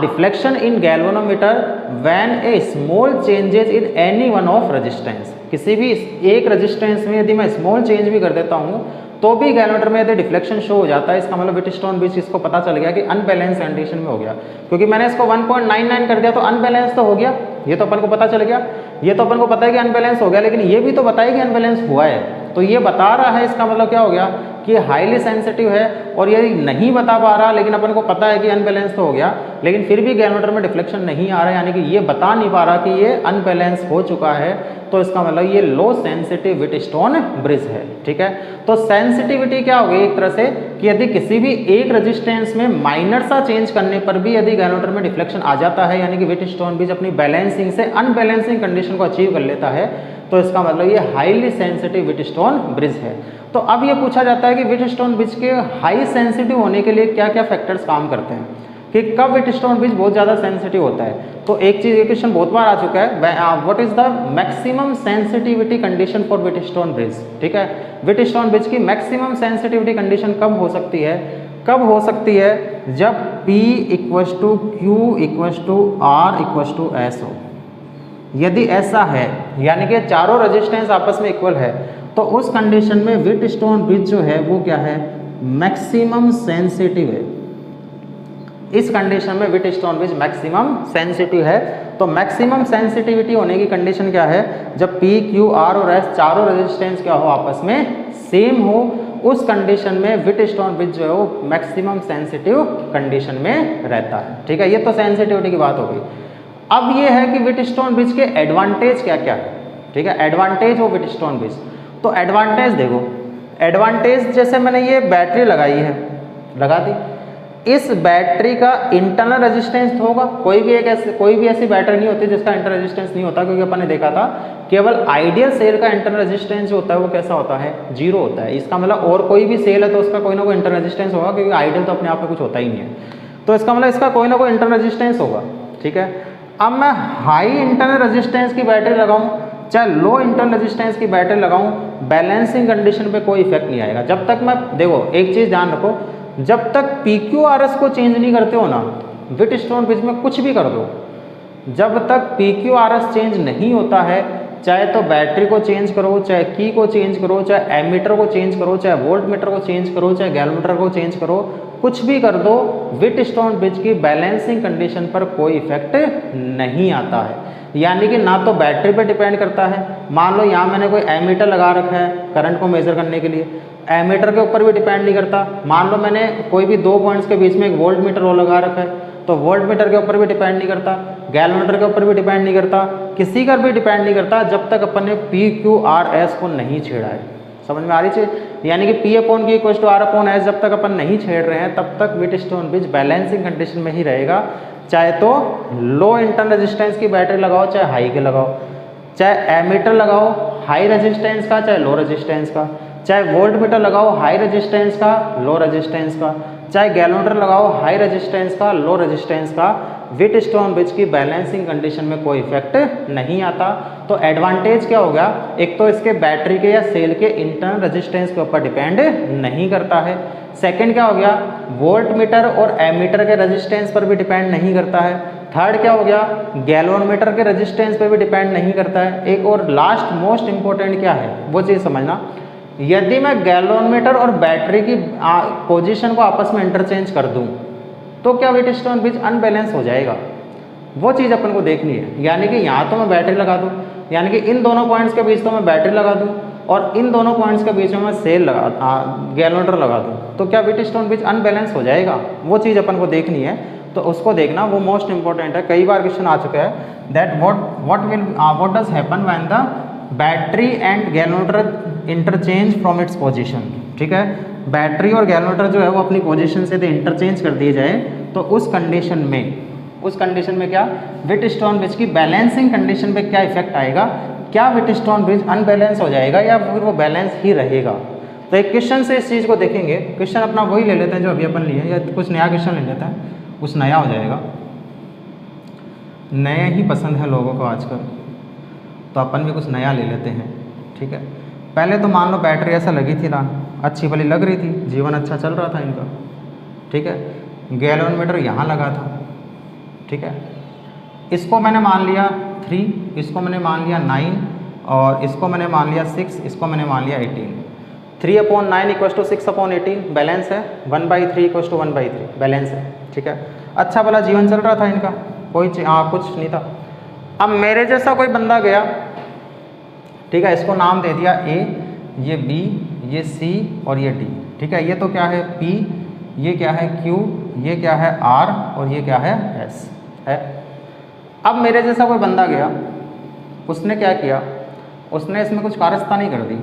deflection in galvanometer when A small changes in any one of resistance. किसी भी एक रेजिस्टेंस में यदि मैं स्मॉल चेंज भी कर देता हूँ तो भी गैल्वेनोमीटर में यदि डिफ्लेक्शन शो हो जाता है, इसका मतलब व्हीटस्टोन ब्रिज इसको पता चल गया कि अनबैलेंस कंडीशन में हो गया, क्योंकि मैंने इसको 1.99 कर दिया तो अनबैलेंस तो हो गया, ये तो अपन को पता चल गया, ये तो अपन को पता है कि अनबैलेंस हो गया, लेकिन ये भी तो बताए कि अनबैलेंस हुआ है, तो ये बता रहा है, इसका मतलब क्या हो गया कि हाईली सेंसिटिव है। और ये नहीं बता पा रहा, लेकिन अपन को पता है कि अनबैलेंस तो हो गया, लेकिन फिर भी गैल्वेनोमीटर में डिफ्लेक्शन नहीं आ रहा है, यानी कि ये बता नहीं पा रहा कि ये अनबैलेंस हो चुका है, तो इसका मतलब ये लो सेंसिटिव व्हीटस्टोन ब्रिज है, ठीक है। तो सेंसिटिविटी क्या हो गई एक तरह से कि यदि किसी भी एक रेजिस्टेंस में माइनर सा चेंज करने पर भी यदि गैल्वेनोमीटर में डिफ्लेक्शन आ जाता है, यानी कि व्हीटस्टोन ब्रिज अपनी बैलेंसिंग से अनबैलेंसिंग कंडीशन को अचीव कर लेता है, तो इसका मतलब ये हाईली सेंसिटिव व्हीटस्टोन ब्रिज है। तो अब ये पूछा जाता है कि व्हीटस्टोन ब्रिज के हाई सेंसिटिव होने के लिए क्या क्या फैक्टर्स काम करते हैं, कि कब व्हीटस्टोन ब्रिज बहुत ज़्यादा सेंसिटिव होता है। तो एक चीज़, ये क्वेश्चन बहुत बार आ चुका है, what is the maximum sensitivity condition for Wheatstone bridge, ठीक है। व्हीटस्टोन ब्रिज की मैक्सिमम सेंसिटिविटी कंडीशन कब हो सकती है, जब P = Q = R = S हो। यदि ऐसा है, यानी कि चारों रेजिस्टेंस आपस में इक्वल है, तो उस कंडीशन में व्हीटस्टोन ब्रिज जो है वो क्या है, मैक्सिमम सेंसिटिव है। इस कंडीशन में व्हीटस्टोन ब्रिज मैक्सिमम सेंसिटिव है। तो मैक्सिमम सेंसिटिविटी होने की कंडीशन क्या है, जब P, Q, R और S चारों रेजिस्टेंस क्या हो, आपस में सेम हो, उस कंडीशन में व्हीटस्टोन ब्रिज जो है वो मैक्सिमम सेंसिटिव कंडीशन में रहता है, ठीक है। ये तो सेंसिटिविटी की बात हो गई। अब ये है कि व्हीटस्टोन ब्रिज के एडवांटेज क्या क्या है, ठीक है, एडवांटेज हो व्हीटस्टोन ब्रिज। तो एडवांटेज देखो, एडवांटेज जैसे मैंने ये बैटरी लगाई है, लगा दी, इस बैटरी का इंटरनल रेजिस्टेंस होगा, कोई भी ऐसी बैटरी नहीं होती जिसका इंटरनल रेजिस्टेंस नहीं होता, क्योंकि अपन ने देखा था केवल आइडियल सेल का इंटरनल रेजिस्टेंस जो होता है वो कैसा होता है, 0 होता है। इसका मतलब और कोई भी सेल है तो उसका कोई ना कोई इंटरनल रेजिस्टेंस होगा, क्योंकि आइडियल तो अपने आप में कुछ होता ही नहीं है, तो इसका मतलब इसका कोई ना कोई इंटरनल रेजिस्टेंस होगा, ठीक है। अब मैं हाई इंटरनल रेजिस्टेंस की बैटरी लगाऊं चाहे लो इंटरनल रेजिस्टेंस की बैटरी लगाऊं, बैलेंसिंग कंडीशन पे कोई इफेक्ट नहीं आएगा। जब तक मैं, देखो एक चीज़ ध्यान रखो, जब तक PQRS को चेंज नहीं करते हो ना, व्हीटस्टोन ब्रिज में कुछ भी कर दो, जब तक PQRS चेंज नहीं होता है, चाहे तो बैटरी को चेंज करो, चाहे की को चेंज करो, चाहे एमीटर को चेंज करो, चाहे वोल्ट मीटर को चेंज करो, चाहे गैल्वेनोमीटर को चेंज करो, कुछ भी कर दो, व्हीटस्टोन ब्रिज की बैलेंसिंग कंडीशन पर कोई इफेक्ट नहीं आता है। यानी कि ना तो बैटरी पे डिपेंड करता है, मान लो यहाँ मैंने कोई एमीटर लगा रखा है करंट को मेजर करने के लिए, एमीटर के ऊपर भी डिपेंड नहीं करता। मान लो मैंने कोई भी 2 पॉइंट्स के बीच में एक वोल्ट मीटर वो लगा रखा है, तो वोल्ट मीटर के ऊपर भी डिपेंड नहीं करता, गैल्वेनोमीटर के ऊपर भी डिपेंड नहीं करता, किसी का भी डिपेंड नहीं करता, जब तक अपन ने PQRS को नहीं छेड़ा है। समझ में आ रही चीज, यानी कि P/Q = R/S जब तक अपन नहीं छेड़ रहे हैं, तब तक व्हीटस्टोन ब्रिज बैलेंसिंग कंडीशन में ही रहेगा। चाहे तो लो इंटरनल रेजिस्टेंस की बैटरी लगाओ, चाहे हाई के लगाओ, चाहे एमीटर लगाओ हाई रेजिस्टेंस का, चाहे लो रेजिस्टेंस का, चाहे वोल्ट मीटर लगाओ हाई रेजिस्टेंस का, लो रेजिस्टेंस का, चाहे गैल्वेनोमीटर लगाओ हाई रेजिस्टेंस का, लो रेजिस्टेंस का, व्हीटस्टोन ब्रिज की बैलेंसिंग कंडीशन में कोई इफेक्ट नहीं आता। तो एडवांटेज क्या हो गया, एक तो इसके बैटरी के या सेल के इंटरनल रेजिस्टेंस के ऊपर डिपेंड नहीं करता है। सेकंड क्या हो गया, वोल्ट मीटर और एमीटर के रेजिस्टेंस पर भी डिपेंड नहीं करता है। थर्ड क्या हो गया, गैल्वेनोमीटर के रेजिस्टेंस पर भी डिपेंड नहीं करता है। एक और लास्ट मोस्ट इंपॉर्टेंट क्या है वो चीज़ समझना, यदि मैं गैल्वेनोमीटर और बैटरी की पोजीशन को आपस में इंटरचेंज कर दूं तो क्या व्हीटस्टोन ब्रिज अनबैलेंस हो जाएगा, वो चीज़ अपन को देखनी है। यानी कि यहाँ तो मैं बैटरी लगा दूँ, यानी कि इन दोनों पॉइंट्स के बीच तो मैं बैटरी लगा दूँ और इन दोनों पॉइंट्स के बीच में मैं सेल गैल्वेनोमीटर लगा दूँ, तो क्या व्हीटस्टोन ब्रिज अनबैलेंस हो जाएगा, वो चीज़ अपन को देखनी है। तो उसको देखना, वो मोस्ट इंपॉर्टेंट है, कई बार क्वेश्चन आ चुका है that what does happen when the battery and galvanometer interchange from its position. ठीक है, बैटरी और गैल्वेनोमीटर जो है वो अपनी पोजीशन से इंटरचेंज कर दिए जाए तो उस कंडीशन में क्या व्हिटस्टोन ब्रिज की बैलेंसिंग कंडीशन पे क्या इफेक्ट आएगा, क्या व्हिटस्टोन ब्रिज अनबैलेंस हो जाएगा या फिर वो बैलेंस ही रहेगा। तो एक क्वेश्चन से इस चीज़ को देखेंगे, क्वेश्चन अपना वही ले लेते हैं जो अभी अपन लिए, या कुछ नया क्वेश्चन ले लेते हैं, कुछ नया हो जाएगा, नए ही पसंद है लोगों को आजकल, तो अपन भी कुछ नया ले लेते हैं। ठीक है, पहले तो मान लो बैटरी ऐसा लगी थी ना, अच्छी भली लग रही थी, जीवन अच्छा चल रहा था इनका। ठीक है, गैल्वेनोमीटर यहाँ लगा था। ठीक है, इसको मैंने मान लिया 3, इसको मैंने मान लिया 9 और इसको मैंने मान लिया 6, इसको मैंने मान लिया 18। 3/9 = 6/18 बैलेंस है, 1/3 = 1/3 बैलेंस है। ठीक है, अच्छा भला जीवन चल रहा था इनका, कोई कुछ नहीं था। अब मेरे जैसा कोई बंदा गया, ठीक है, इसको नाम दे दिया A, ये B, ये C और ये D। ठीक है, ये तो क्या है P, ये क्या है Q, ये क्या है R और ये क्या है S है। अब मेरे जैसा कोई बंदा गया, उसने क्या किया, उसने इसमें कुछ कारस्तानी कर दी।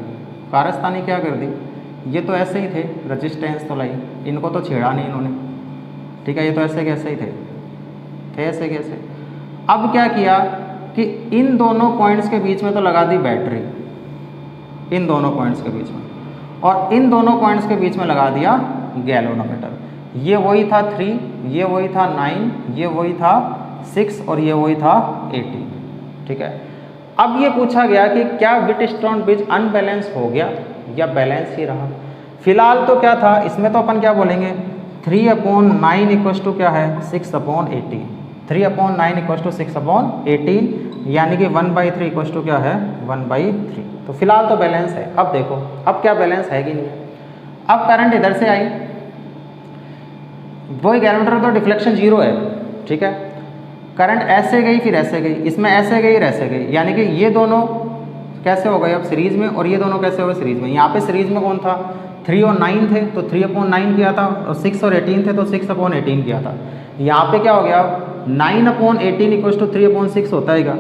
कारस्तानी क्या कर दी, ये तो ऐसे ही थे, रजिस्टेंस तो लाई, इनको तो छेड़ा नहीं इन्होंने। ठीक है, ये तो ऐसे कैसे ही थे ऐसे कैसे। अब क्या किया कि इन दोनों पॉइंट्स के बीच में तो लगा दी बैटरी, इन दोनों पॉइंट्स के बीच में, और इन दोनों पॉइंट्स के बीच में लगा दिया गैल्वेनोमीटर। ये वही था 3, ये वही था 9, ये वही था 6 और ये वही था 18। ठीक है, अब ये पूछा गया कि क्या व्हिटस्टोन ब्रिज अनबैलेंस हो गया या बैलेंस ही रहा। फिलहाल तो क्या था इसमें, तो अपन क्या बोलेंगे 3/9 = क्या है 6/18। 3/9 = 6/18 यानी कि 1/3 = क्या है 1/3। तो फिलहाल तो बैलेंस है। अब देखो अब क्या बैलेंस है कि नहीं है। अब करंट इधर से आई, वही गैल्वेनोमीटर तो डिफ्लेक्शन 0 है। ठीक है, करंट ऐसे गई फिर ऐसे गई, इसमें ऐसे गई और ऐसे गई, यानी कि ये दोनों कैसे हो गए अब सीरीज में, और ये दोनों कैसे हो गए सीरीज में। यहाँ पे सीरीज में कौन था 3 और 9 थे तो 3/9 किया था, और 6 और 18 थे तो 6/18 किया था। यहाँ पे क्या हो गया 9/18 = 3/6 होता है क्या,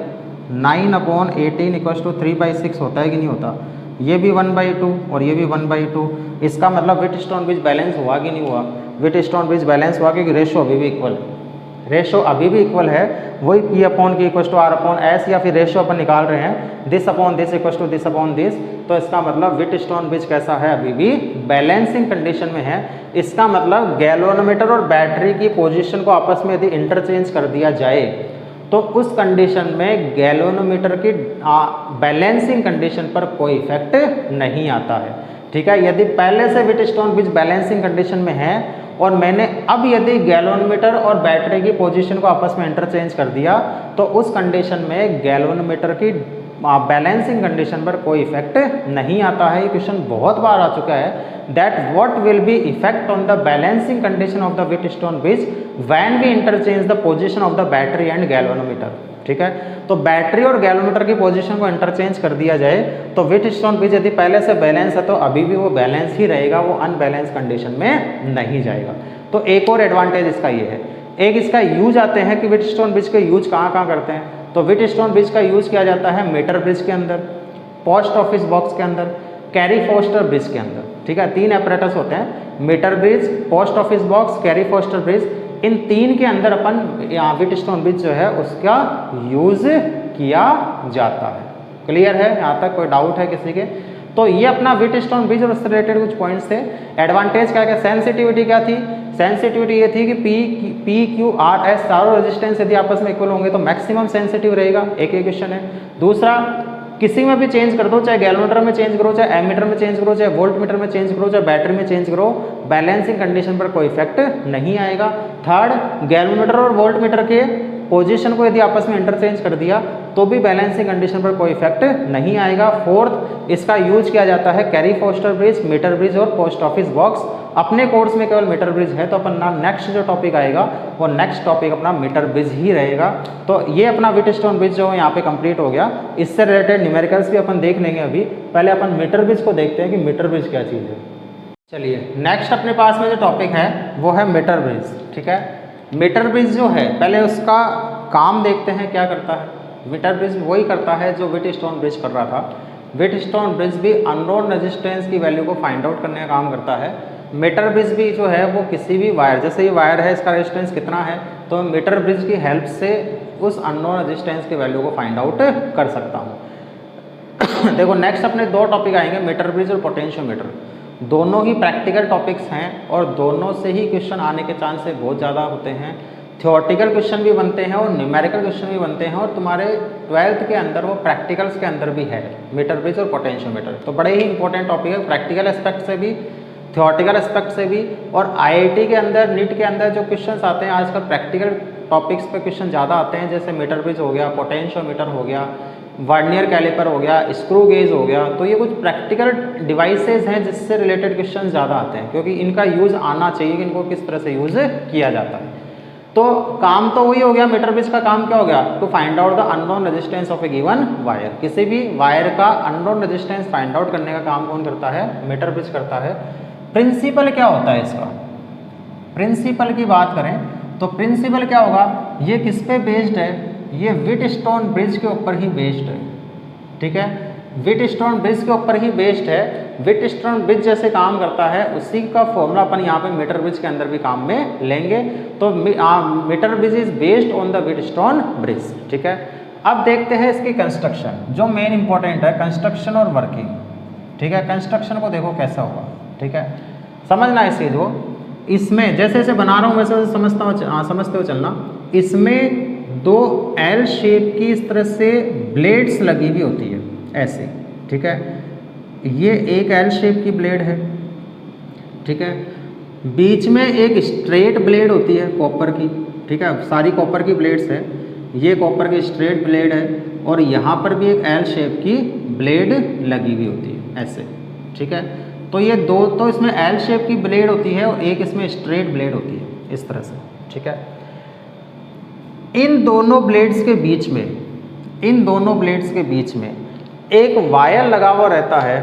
9/18 = 3/6 होता है कि नहीं होता। ये भी 1/2 और ये भी 1/2। इसका मतलब व्हिटस्टोन ब्रिज बैलेंस हुआ कि नहीं हुआ, व्हिटस्टोन ब्रिज बैलेंस हुआ, क्योंकि रेशो अभी भी इक्वल है, रेशो अभी भी इक्वल है। वही P/K = R/S, या फिर रेशो अपन निकाल रहे हैं this upon this = this upon this। तो इसका मतलब व्हिटस्टोन ब्रिज कैसा है, अभी भी बैलेंसिंग कंडीशन में है। इसका मतलब गैल्वेनोमीटर और बैटरी की पोजीशन को आपस में यदि इंटरचेंज कर दिया जाए तो उस कंडीशन में गैल्वेनोमीटर की बैलेंसिंग कंडीशन पर कोई इफेक्ट नहीं आता है। ठीक है, यदि पहले से व्हिटस्टोन ब्रिज बैलेंसिंग कंडीशन में है और मैंने अब यदि गैल्वेनोमीटर और बैटरी की पोजीशन को आपस में इंटरचेंज कर दिया तो उस कंडीशन में गैल्वेनोमीटर की बैलेंसिंग कंडीशन पर कोई इफेक्ट नहीं आता है। ये क्वेश्चन बहुत बार आ चुका है that what will be effect on the balancing condition of the Wheatstone bridge when we interchange the position of the battery and galvanometer. ठीक है, तो बैटरी और गैल्वेनोमीटर की पोजीशन को इंटरचेंज कर दिया जाए तो व्हिटस्टोन ब्रिज यदि पहले से बैलेंस है तो अभी भी वो बैलेंस ही रहेगा, वो अनबैलेंस कंडीशन में नहीं जाएगा। तो एक और एडवांटेज इसका ये है। एक इसका यूज आते हैं कि व्हिटस्टोन ब्रिज के यूज कहाँ करते हैं, तो व्हिटस्टोन ब्रिज का यूज किया जाता है मीटर ब्रिज के अंदर, पोस्ट ऑफिस बॉक्स के अंदर, कैरी फोस्टर ब्रिज के अंदर। ठीक है, 3 एपरेटस होते हैं, metre bridge, post office box, Carey Foster bridge. इन 3 के अंदर अपन व्हिटस्टोन ब्रिज जो है उसका यूज किया जाता है। क्लियर है, यहाँ तक कोई डाउट है किसी के? तो ये अपना व्हिटस्टोन ब्रिज और उससे रिलेटेड कुछ पॉइंट्स थे। एडवांटेज क्या क्या, सेंसिटिविटी क्या थी, सेंसिटिविटी ये थी कि P/Q/R/S चारों रेजिस्टेंस यदि आपस में इक्वल होंगे तो मैक्सिमम सेंसिटिव रहेगा। एक ये क्वेश्चन है। दूसरा, किसी में भी चेंज कर दो, चाहे गैल्वेनोमीटर में चेंज करो, चाहे एमीटर में चेंज करो, चाहे वोल्ट मीटर में चेंज करो, चाहे बैटरी में चेंज करो, बैलेंसिंग कंडीशन पर कोई इफेक्ट नहीं आएगा। थर्ड, गैल्वेनोमीटर और वोल्ट मीटर के पोजीशन को यदि आपस में इंटरचेंज कर दिया तो भी बैलेंसिंग कंडीशन पर कोई इफेक्ट नहीं आएगा। फोर्थ, इसका यूज किया जाता है Carey Foster bridge, metre bridge और पोस्ट ऑफिस बॉक्स। अपने कोर्स में केवल मीटर ब्रिज है तो अपना नेक्स्ट जो टॉपिक आएगा वो नेक्स्ट टॉपिक अपना मीटर ब्रिज ही रहेगा। तो ये अपना व्हिटस्टोन ब्रिज जो यहाँ पे कंप्लीट हो गया। इससे रिलेटेड न्यूमेरिकल्स भी अपन देख लेंगे। अभी पहले अपन मीटर ब्रिज को देखते हैं कि मीटर ब्रिज क्या चीज़ है। चलिए, नेक्स्ट अपने पास में जो टॉपिक है वो है मीटर ब्रिज। ठीक है, मीटर ब्रिज जो है पहले उसका काम देखते हैं क्या करता है। मीटर ब्रिज वही करता है जो व्हीटस्टोन ब्रिज कर रहा था। व्हीटस्टोन ब्रिज भी अननोन रेजिस्टेंस की वैल्यू को फाइंड आउट करने का काम करता है। मीटर ब्रिज भी जो है वो किसी भी वायर, जैसे ये वायर है इसका रेजिस्टेंस कितना है, तो मीटर ब्रिज की हेल्प से उस अननोन रेजिस्टेंस की वैल्यू को फाइंड आउट कर सकता हूँ। देखो नेक्स्ट अपने दो टॉपिक आएंगे, मीटर ब्रिज और पोटेंशियोमीटर। दोनों ही प्रैक्टिकल टॉपिक्स हैं और दोनों से ही क्वेश्चन आने के चांसेस बहुत ज़्यादा होते हैं। थ्योरेटिकल क्वेश्चन भी बनते हैं और न्यूमेरिकल क्वेश्चन भी बनते हैं, और तुम्हारे 12th के अंदर वो प्रैक्टिकल्स के अंदर भी है मीटर ब्रिज और पोटेंशियोमीटर। तो बड़े ही इंपॉर्टेंट टॉपिक है प्रैक्टिकल एस्पेक्ट से भी, थ्योरेटिकल एस्पेक्ट से भी। और IIT के अंदर, नीट के अंदर जो क्वेश्चंस आते हैं आजकल प्रैक्टिकल टॉपिक्स पे क्वेश्चन ज़्यादा आते हैं, जैसे मीटर ब्रिज हो गया, पोटेंशियोमीटर हो गया, वर्नियर कैलिपर हो गया, स्क्रू गेज हो गया। तो ये कुछ प्रैक्टिकल डिवाइसेस हैं जिससे रिलेटेड क्वेश्चन ज़्यादा आते हैं, क्योंकि इनका यूज़ आना चाहिए कि इनको किस तरह से यूज़ किया जाता है। तो काम तो वही हो गया, मीटर ब्रिज का काम क्या हो गया, to find out the unknown resistance of a given wire. किसी भी वायर का अननोन रेजिस्टेंस फाइंड आउट करने का काम कौन करता है, मीटर ब्रिज करता है। प्रिंसिपल क्या होता है इसका, प्रिंसिपल की बात करें तो प्रिंसिपल क्या होगा, ये किस पे बेस्ड है, ये व्हीटस्टोन ब्रिज के ऊपर ही बेस्ड है। ठीक है, व्हीटस्टोन ब्रिज के ऊपर ही बेस्ड है। व्हीटस्टोन ब्रिज जैसे काम करता है उसी का फॉर्मूला अपन यहाँ पे मीटर ब्रिज के अंदर भी काम में लेंगे। तो metre bridge is based on the Wheatstone bridge. ठीक है, अब देखते हैं इसकी कंस्ट्रक्शन, जो मेन इंपॉर्टेंट है, कंस्ट्रक्शन और वर्किंग। ठीक है, कंस्ट्रक्शन को देखो कैसा होगा। ठीक है, समझना इस चीज़ को, इसमें जैसे जैसे बना रहा हूँ वैसे वैसे समझते हो चलना। इसमें दो एल शेप की इस तरह से ब्लेड्स लगी हुई होती है ऐसे। ठीक है, ये एक एल शेप की ब्लेड है। ठीक है, बीच में एक स्ट्रेट ब्लेड होती है कॉपर की। ठीक है, सारी कॉपर की ब्लेड्स है, ये कॉपर की स्ट्रेट ब्लेड है, और यहाँ पर भी एक एल शेप की ब्लेड लगी हुई होती है ऐसे। ठीक है, तो ये दो तो इसमें एल शेप की ब्लेड होती है और एक इसमें स्ट्रेट ब्लेड होती है इस तरह से। ठीक है, इन दोनों ब्लेड्स के बीच में, इन दोनों ब्लेड्स के बीच में एक वायर लगा हुआ रहता है।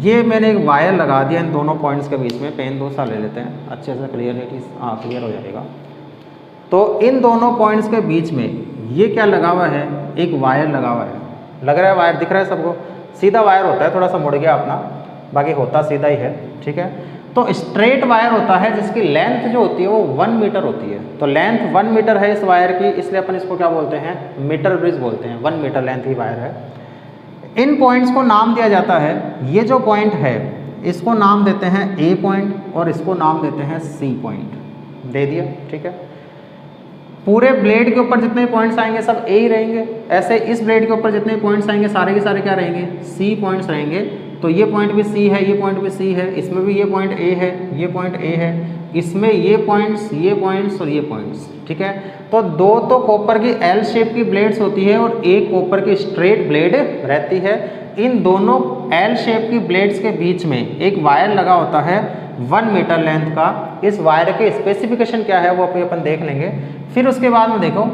ये मैंने एक वायर लगा दिया इन दोनों पॉइंट्स के बीच में। पेन दो सा ले लेते हैं अच्छे से, क्लियरिटी क्लियर हो जाएगा। तो इन दोनों पॉइंट्स के बीच में ये क्या लगा हुआ है, एक वायर लगा हुआ है। लग रहा है वायर दिख रहा है सबको, सीधा वायर होता है, थोड़ा सा मुड़ गया अपना, बाकी होता सीधा ही है। ठीक है, तो स्ट्रेट वायर होता है जिसकी लेंथ जो होती है वो 1 मीटर होती है। तो लेंथ 1 मीटर है इस वायर की, इसलिए अपन इसको क्या बोलते हैं, मीटर ब्रिज बोलते हैं। 1 मीटर लेंथ की वायर है। इन पॉइंट्स को नाम दिया जाता है, ये जो पॉइंट है इसको नाम देते हैं ए पॉइंट और इसको नाम देते हैं सी पॉइंट, दे दिया। ठीक है, पूरे ब्लेड के ऊपर जितने पॉइंट्स आएंगे सब ए ही रहेंगे। ऐसे इस ब्लेड के ऊपर जितने पॉइंट्स आएंगे सारे के सारे क्या रहेंगे, सी पॉइंट्स रहेंगे। तो ये पॉइंट भी सी है, ये पॉइंट भी सी है, इसमें भी ये पॉइंट ए है, ये पॉइंट ए है, इसमें ये पॉइंट्स और ये पॉइंट्स। ठीक है, तो दो तो कॉपर की एल शेप की ब्लेड्स होती है और एक कॉपर की स्ट्रेट ब्लेड रहती है। इन दोनों एल शेप की ब्लेड्स के बीच में एक वायर लगा होता है 1 मीटर लेंथ का। इस वायर के स्पेसिफिकेशन क्या है वो अपन देख लेंगे। फिर उसके बाद में देखो,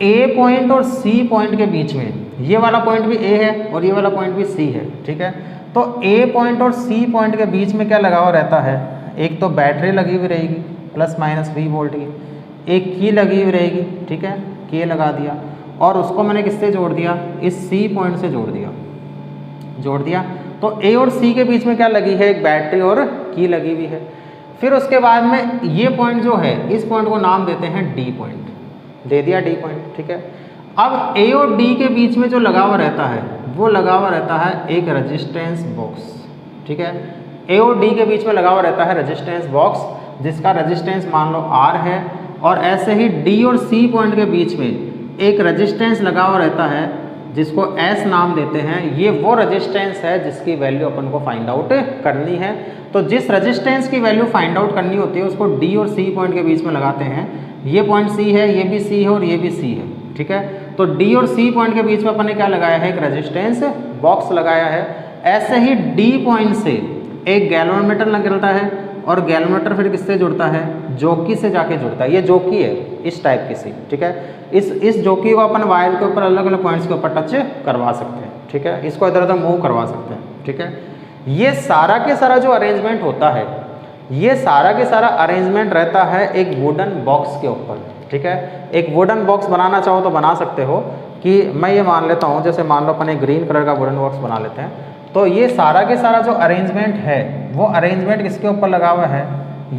ए पॉइंट और सी पॉइंट के बीच में ये वाला पॉइंट भी ए है और ये वाला पॉइंट भी सी है। ठीक है, तो ए पॉइंट और सी पॉइंट के बीच में क्या लगा हुआ रहता है, एक तो बैटरी लगी हुई रहेगी ±20 वोल्ट की, एक की लगी हुई रहेगी। ठीक है, की लगा दिया और उसको मैंने किससे जोड़ दिया, इस सी पॉइंट से जोड़ दिया। तो ए और सी के बीच में क्या लगी है, एक बैटरी और की लगी हुई है। फिर उसके बाद में ये पॉइंट जो है, इस पॉइंट को नाम देते हैं डी पॉइंट, दे दिया डी पॉइंट। ठीक है, अब ए और डी के बीच में जो लगा हुआ रहता है वो लगा हुआ रहता है एक रेजिस्टेंस बॉक्स। ठीक है, ए और डी के बीच में लगा हुआ रहता है रेजिस्टेंस बॉक्स, जिसका रेजिस्टेंस मान लो R है। और ऐसे ही डी और सी पॉइंट के बीच में एक रेजिस्टेंस लगा हुआ रहता है जिसको S नाम देते हैं। ये वो रेजिस्टेंस है जिसकी वैल्यू अपन को फाइंड आउट करनी है। तो जिस रेजिस्टेंस की वैल्यू फाइंड आउट करनी होती है उसको डी और सी पॉइंट के बीच में लगाते हैं। ये पॉइंट सी है, ये भी सी है और ये भी सी है। ठीक है, तो डी और सी पॉइंट के बीच में अपन ने क्या लगाया है, एक रेजिस्टेंस बॉक्स लगाया है। ऐसे ही डी पॉइंट से एक गैल्वेनोमीटर निकलता है और गैल्वेनोमीटर फिर किससे जुड़ता है, जॉकी से जाके जुड़ता है। ये जॉकी है इस टाइप की सी। ठीक है, इस जॉकी को अपन वायर के ऊपर अलग अलग पॉइंट्स के ऊपर टच करवा सकते हैं। ठीक है, इसको इधर उधर मूव करवा सकते हैं। ठीक है, ये सारा के सारा जो अरेंजमेंट होता है ये सारा के सारा अरेंजमेंट रहता है एक वुडन बॉक्स के ऊपर, ठीक है। एक वुडन बॉक्स बनाना चाहो तो बना सकते हो, कि मैं ये मान लेता हूँ, जैसे मान लो अपन एक ग्रीन कलर का वुडन बॉक्स बना लेते हैं, तो ये सारा के सारा जो अरेंजमेंट है वो अरेंजमेंट किसके ऊपर लगा हुआ है,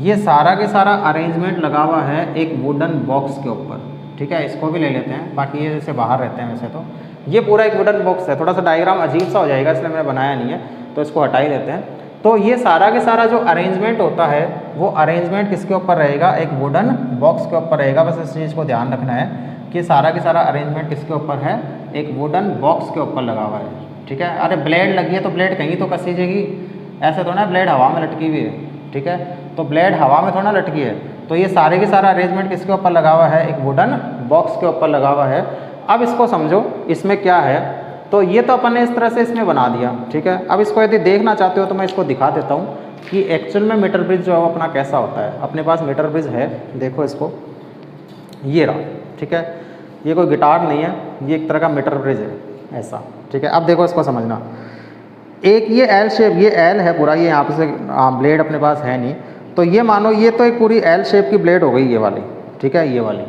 ये सारा के सारा अरेंजमेंट लगा हुआ है एक वुडन बॉक्स के ऊपर, ठीक है। इसको भी ले लेते हैं, बाकी ये जैसे बाहर रहते हैं वैसे तो ये पूरा एक वुडन बॉक्स है। थोड़ा सा डायग्राम अजीब सा हो जाएगा इसलिए मैंने बनाया नहीं है, तो इसको हटा ही देते हैं। तो ये सारा के सारा जो अरेंजमेंट होता है वो अरेंजमेंट किसके ऊपर रहेगा, एक वुडन बॉक्स के ऊपर रहेगा। बस इस चीज़ को ध्यान रखना है कि सारा के सारा अरेंजमेंट किसके ऊपर है, एक वुडन बॉक्स के ऊपर लगा हुआ है, ठीक है। अरे ब्लेड लगी है तो ब्लेड कहीं तो कसी जाएगी, ऐसे तो ना ब्लेड हवा में लटकी हुई है, ठीक है। तो ब्लेड हवा में थोड़ा लटकी है, तो ये सारे के सारा अरेंजमेंट किसके ऊपर लगा हुआ है, एक वुडन बॉक्स के ऊपर लगा हुआ है। अब इसको समझो, इसमें क्या है, तो ये तो अपन ने इस तरह से इसमें बना दिया, ठीक है। अब इसको यदि देखना चाहते हो तो मैं इसको दिखा देता हूँ कि एक्चुअल में मीटर ब्रिज जो है वो अपना कैसा होता है। अपने पास मीटर ब्रिज है, देखो इसको, ये रहा, ठीक है। ये कोई गिटार नहीं है, ये एक तरह का मीटर ब्रिज है ऐसा, ठीक है। अब देखो इसको समझना, एक ये एल शेप, ये एल है पूरा, ये यहाँ पे से ब्लेड अपने पास है नहीं, तो ये मानो ये तो एक पूरी एल शेप की ब्लेड हो गई ये वाली, ठीक है। ये वाली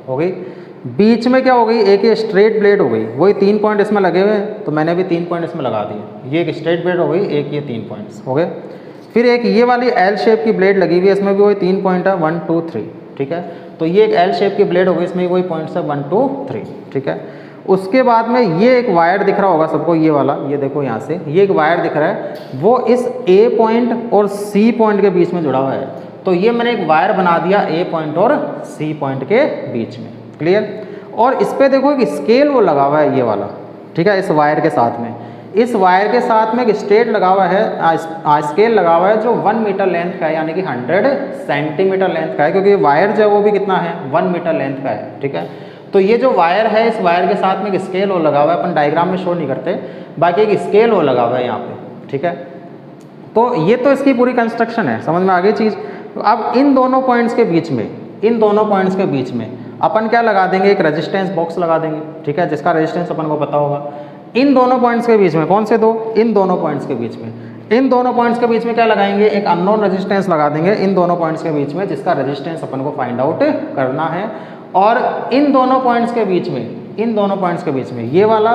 हो गई, बीच में क्या हो गई, एक ये स्ट्रेट ब्लेड हो गई, वही 3 पॉइंट इसमें लगे हुए हैं, तो मैंने भी 3 पॉइंट इसमें लगा दिए। ये एक स्ट्रेट ब्लेड हो गई, एक ये 3 पॉइंट्स हो गए। फिर एक ये वाली एल शेप की ब्लेड लगी हुई है, इसमें भी वही 3 पॉइंट है, 1 2 3, ठीक है। तो ये एक एल शेप की ब्लेड हो गई, इसमें वही पॉइंट्स है 1 2 3, ठीक है। उसके बाद में ये एक वायर दिख रहा होगा सबको, ये वाला, ये देखो यहाँ से ये एक वायर दिख रहा है, वो इस ए पॉइंट और सी पॉइंट के बीच में जुड़ा हुआ है। तो ये मैंने एक वायर बना दिया ए पॉइंट और सी पॉइंट के बीच में, क्लियर। और इस पे देखो एक स्केल वो लगा हुआ है ये वाला, ठीक है। इस वायर के साथ में, इस वायर के साथ में एक स्ट्रेट लगा हुआ है, स्केल लगा हुआ है जो 1 मीटर लेंथ का है, यानी कि 100 सेंटीमीटर लेंथ का है, क्योंकि वायर जो है वो भी कितना है, 1 मीटर लेंथ का है, ठीक है। तो ये जो वायर है, इस वायर के साथ में एक स्केल वो लगा हुआ है, अपन डायग्राम में शो नहीं करते, बाकी एक स्केल वो लगा हुआ है यहाँ पे, ठीक है। तो ये तो इसकी पूरी कंस्ट्रक्शन है, समझ में आ गई चीज़। तो अब इन दोनों पॉइंट्स के बीच में, इन दोनों पॉइंट्स के बीच में अपन क्या लगा देंगे, एक रेजिस्टेंस बॉक्स लगा देंगे, ठीक है, जिसका रेजिस्टेंस अपन को पता होगा। इन दोनों पॉइंट्स के बीच में, कौन से दो, इन दोनों पॉइंट्स के बीच में, इन दोनों पॉइंट्स के बीच में क्या लगाएंगे, एक अननोन रेजिस्टेंस लगा देंगे इन दोनों पॉइंट्स के बीच में, जिसका रेजिस्टेंस अपन को फाइंड आउट करना है। और इन दोनों पॉइंट्स के बीच में, इन दोनों पॉइंट्स के बीच में, ये वाला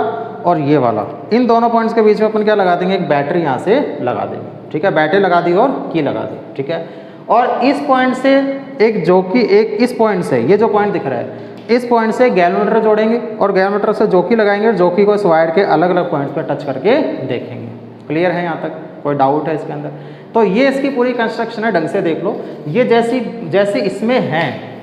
और ये वाला, इन दोनों पॉइंट्स के बीच में अपन क्या लगा देंगे, एक बैटरी यहाँ से लगा देंगे, ठीक है। बैटरी लगा दी और की लगा दी, ठीक है। और इस पॉइंट से एक जोकी, एक इस पॉइंट से, ये जो पॉइंट दिख रहा है, इस पॉइंट से गैल्वेनोमीटर जोड़ेंगे और गैल्वेनोमीटर से जोकी लगाएंगे और जोकी को इस वायर के अलग अलग पॉइंट्स पर टच करके देखेंगे। क्लियर है यहाँ तक, कोई डाउट है इसके अंदर? तो ये इसकी पूरी कंस्ट्रक्शन है, ढंग से देख लो। ये जैसे इसमें है,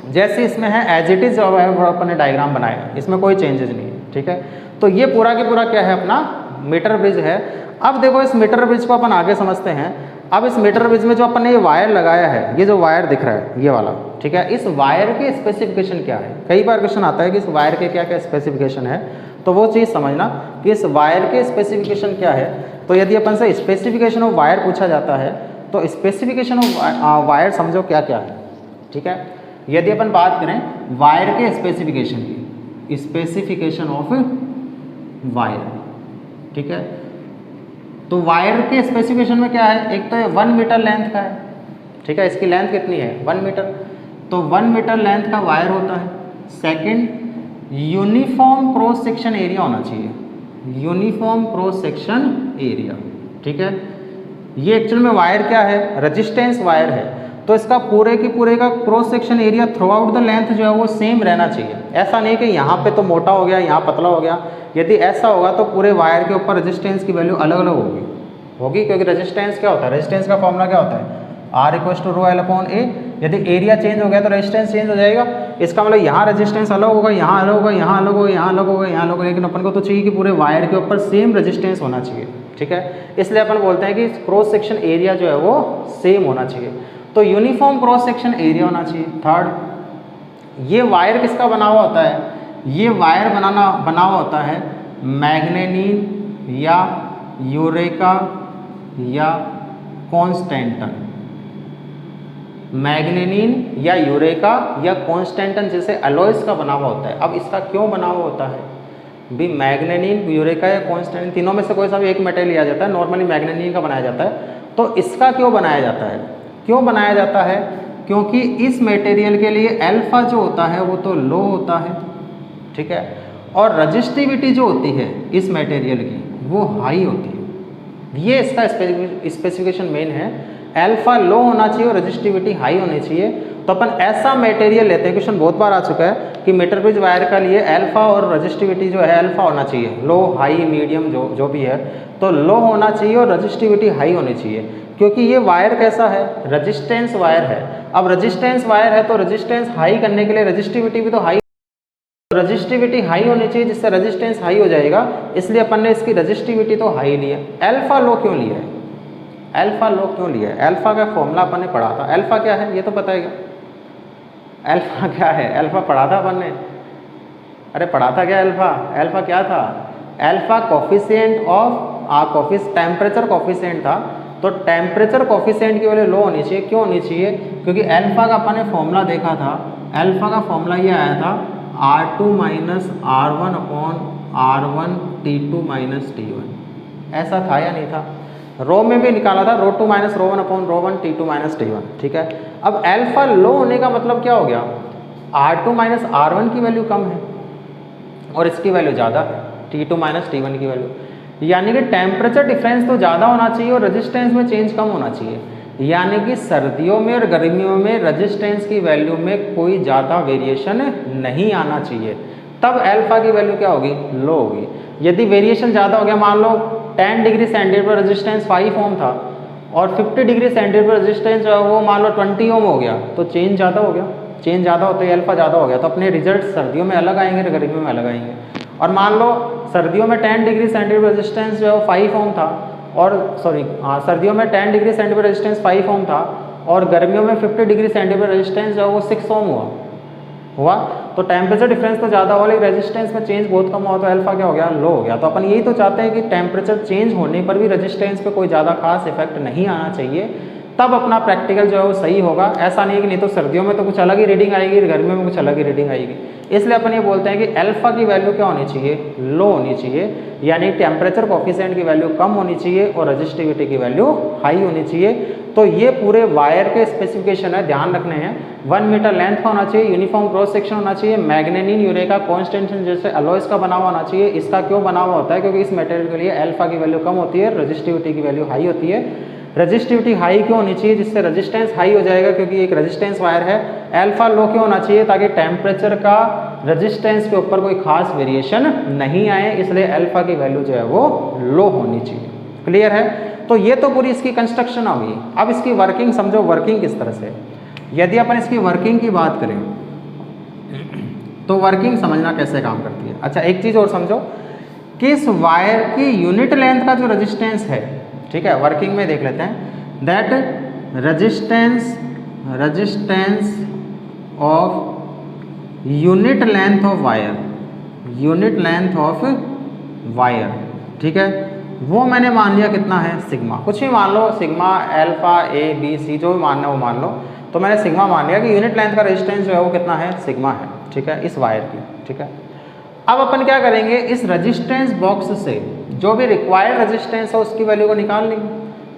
जैसे इसमें है एज इट इज़ अपन ने डायग्राम बनाया, इसमें कोई चेंजेस नहीं है, ठीक है। तो ये पूरा के पूरा क्या है, अपना मीटर ब्रिज है। अब देखो इस मीटर ब्रिज को अपन आगे समझते हैं। अब इस मीटर ब्रिज में जो अपन ने ये वायर लगाया है, ये जो वायर दिख रहा है ये वाला, ठीक है, इस वायर के स्पेसिफिकेशन क्या है? कई बार क्वेश्चन आता है कि इस वायर के क्या क्या स्पेसिफिकेशन है, तो वो चीज़ समझना कि इस वायर के स्पेसिफिकेशन क्या है। तो यदि अपन से स्पेसिफिकेशन ऑफ वायर पूछा जाता है तो स्पेसिफिकेशन ऑफ वायर समझो क्या क्या है, ठीक है। यदि अपन बात करें वायर के स्पेसिफिकेशन की, स्पेसिफिकेशन ऑफ वायर, ठीक है, तो वायर के स्पेसिफिकेशन में क्या है, एक तो ये 1 मीटर लेंथ का है, ठीक है, इसकी लेंथ कितनी है 1 मीटर, तो 1 मीटर लेंथ का वायर होता है। Second, uniform cross section area होना चाहिए, यूनिफॉर्म क्रॉस सेक्शन एरिया, ठीक है। ये एक्चुअल में वायर क्या है, रेजिस्टेंस वायर है, तो इसका पूरे की पूरे का cross section area through out the length जो है वो सेम रहना चाहिए। ऐसा नहीं कि यहाँ पे तो मोटा हो गया, यहाँ पतला हो गया। यदि ऐसा होगा तो पूरे वायर के ऊपर रेजिस्टेंस की वैल्यू अलग अलग होगी, क्योंकि रेजिस्टेंस क्या होता है, रेजिस्टेंस का फॉर्मूला क्या होता है, R=ρl/A। यदि एरिया चेंज हो गया तो रेजिस्टेंस चेंज हो जाएगा। इसका मतलब यहाँ रेजिस्टेंस अलग होगा, यहाँ अलग होगा, यहाँ अलग होगा, यहाँ अलग होगा, यहाँ अलग होगा, लेकिन अपन को तो चाहिए कि पूरे वायर के ऊपर सेम रेजिस्टेंस होना चाहिए, ठीक है। इसलिए अपन बोलते हैं कि क्रॉस सेक्शन एरिया जो है वो सेम होना चाहिए, तो यूनिफॉर्म क्रॉस सेक्शन एरिया होना चाहिए। थर्ड, ये वायर किसका बना हुआ होता है, ये वायर बना हुआ होता है मैग्नेनिन या यूरेका या कॉन्स्टेंटन, मैग्नेनिन या यूरेका या कॉन्स्टेंटन जैसे अलॉयस का बना हुआ होता है। अब इसका क्यों बना हुआ होता है भी, मैग्नेनिन, यूरेका या कॉन्स्टेंटन तीनों में से कोई सा भी एक मेटल लिया जाता है, नॉर्मली मैग्नेनिन का बनाया जाता है। तो इसका क्यों बनाया जाता है? क्यों बनाया जाता है? क्योंकि इस मटेरियल के लिए अल्फा जो होता है वो तो लो होता है, ठीक है, और रजिस्टिविटी जो होती है इस मटेरियल की वो हाई होती है। ये इसका स्पेसिफिकेशन मेन है, अल्फा लो होना चाहिए और रजिस्टिविटी हाई होनी चाहिए। तो अपन ऐसा मटेरियल लेते हैं, क्वेश्चन बहुत बार आ चुका है कि मीटर ब्रिज वायर का लिए अल्फा और रजिस्टिविटी जो है अल्फा होना चाहिए, लो हाई मीडियम जो भी है, तो लो होना चाहिए और रजिस्टिविटी हाई होनी चाहिए, क्योंकि ये वायर कैसा है? रजिस्टेंस वायर है। अब रजिस्टेंस वायर है तो रजिस्टेंस हाई करने के लिए रजिस्टिविटी भी तो हाई, रजिस्टिविटी हाई होनी चाहिए जिससे रजिस्टेंस हाई हो जाएगा, इसलिए अपन ने इसकी रजिस्टिविटी तो हाई ली है। अल्फा लो क्यों लिया है? अल्फा लो क्यों लिया है? अल्फा का फॉर्मूला अपन ने पढ़ा था। अल्फा क्या है ये तो पता है क्या? अल्फा क्या है? अल्फा पढ़ा था अपन ने। अरे पढ़ा था क्या अल्फा? अल्फा क्या था? Alpha coefficient of temperature coefficient था। तो टेम्परेचर कोफिशिएंट की वैल्यू लो होनी चाहिए। क्यों होनी चाहिए? क्योंकि अल्फा का अपन ने फॉर्मूला देखा था। अल्फा का फॉर्मूला ये आया था R2 minus R1 upon R1 T2 minus T1। ऐसा था या नहीं था? रो में भी निकाला था, रो2 माइनस रो1 अपॉन रो1 T2 माइनस T1, ठीक है। अब अल्फा लो होने का मतलब क्या हो गया? R2 माइनस R1 की वैल्यू कम है और इसकी वैल्यू ज़्यादा है, T2 माइनस T1 की वैल्यू, यानी कि टेम्परेचर डिफरेंस तो ज़्यादा होना चाहिए और रेजिस्टेंस में चेंज कम होना चाहिए। यानी कि सर्दियों में और गर्मियों में रेजिस्टेंस की वैल्यू में कोई ज़्यादा वेरिएशन नहीं आना चाहिए, तब अल्फा की वैल्यू क्या होगी? लो होगी। यदि वेरिएशन ज़्यादा हो गया, मान लो 10 डिग्री सेंटीग्रेड पर रेजिस्टेंस 5 ओम था और 50 डिग्री सेंटीग्रेड पर रेजिस्टेंस जो है वो मान लो 20 ओम हो गया, तो चेंज ज़्यादा हो गया। चेंज ज़्यादा होते ही अल्फा ज़्यादा हो गया, तो अपने रिजल्ट सर्दियों में अलग आएंगे और गर्मियों में अलग आएंगे। और मान लो सर्दियों में 10 डिग्री सेंटीग्रेड रेजिस्टेंस जो है वो 5 ओम था और सर्दियों में 10 डिग्री सेंटीग्रेड रेजिस्टेंस 5 ओम था और गर्मियों में 50 डिग्री सेंटीग्रेड रेजिस्टेंस जो है वो 6 ओम हुआ। तो टेम्परेचर डिफरेंस तो ज़्यादा हुआ लेकिन रेजिस्टेंस में चेंज बहुत कम हुआ, तो अल्फा क्या हो गया? लो हो गया। तो अपन यही तो चाहते हैं कि टेम्परेचर चेंज होने पर भी रेजिस्टेंस पे कोई ज़्यादा खास इफेक्ट नहीं आना चाहिए, तब अपना प्रैक्टिकल जो है वो सही होगा। ऐसा नहीं है कि नहीं तो सर्दियों में तो कुछ अलग ही रीडिंग आएगी, गर्मियों में कुछ अलग ही रीडिंग आएगी। इसलिए अपन ये बोलते हैं कि अल्फा की वैल्यू क्या होनी चाहिए? लो होनी चाहिए, यानी टेम्परेचर कोफिशिएंट की वैल्यू कम होनी चाहिए और रजिस्टिविटी की वैल्यू हाई होनी चाहिए। तो ये पूरे वायर के स्पेसिफिकेशन है, ध्यान रखने हैं। 1 मीटर लेंथ का होना चाहिए, यूनिफॉर्म क्रॉस सेक्शन होना चाहिए, मैग्नेनिन यूरेका कॉन्स्टेंशन जैसे अलॉयस का बना हुआ होना चाहिए। इसका क्यों बना हुआ होता है? क्योंकि इस मटेरियल के लिए अल्फा की वैल्यू कम होती है, रजिस्टिविटी की वैल्यू हाई होती है। रजिस्टिविटी हाई क्यों होनी चाहिए? जिससे रेजिस्टेंस हाई हो जाएगा, क्योंकि एक रेजिस्टेंस वायर है। अल्फा लो क्यों होना चाहिए? ताकि टेम्परेचर का रेजिस्टेंस के ऊपर कोई खास वेरिएशन नहीं आए, इसलिए अल्फा की वैल्यू जो है वो लो होनी चाहिए। क्लियर है? तो ये तो पूरी इसकी कंस्ट्रक्शन होगी। अब इसकी वर्किंग समझो, वर्किंग किस तरह से। यदि अपन इसकी वर्किंग की बात करें तो वर्किंग समझना कैसे काम करती है। अच्छा, एक चीज़ और समझो कि इस वायर की यूनिट लेंथ का जो रेजिस्टेंस है, ठीक है, वर्किंग में देख लेते हैं। That resistance of unit length of wire, unit length of wire, ठीक है, वो मैंने मान लिया कितना है? सिग्मा। कुछ भी मान लो, sigma alpha A B C जो भी मानना है वो मान लो। तो मैंने सिग्मा मान लिया कि यूनिट लेंथ का रेजिस्टेंस जो है वो कितना है? सिग्मा है, ठीक है, इस वायर की, ठीक है। अब अपन क्या करेंगे? इस रेजिस्टेंस बॉक्स से जो भी रिक्वायर्ड रेजिस्टेंस है उसकी वैल्यू को निकाल लेंगे।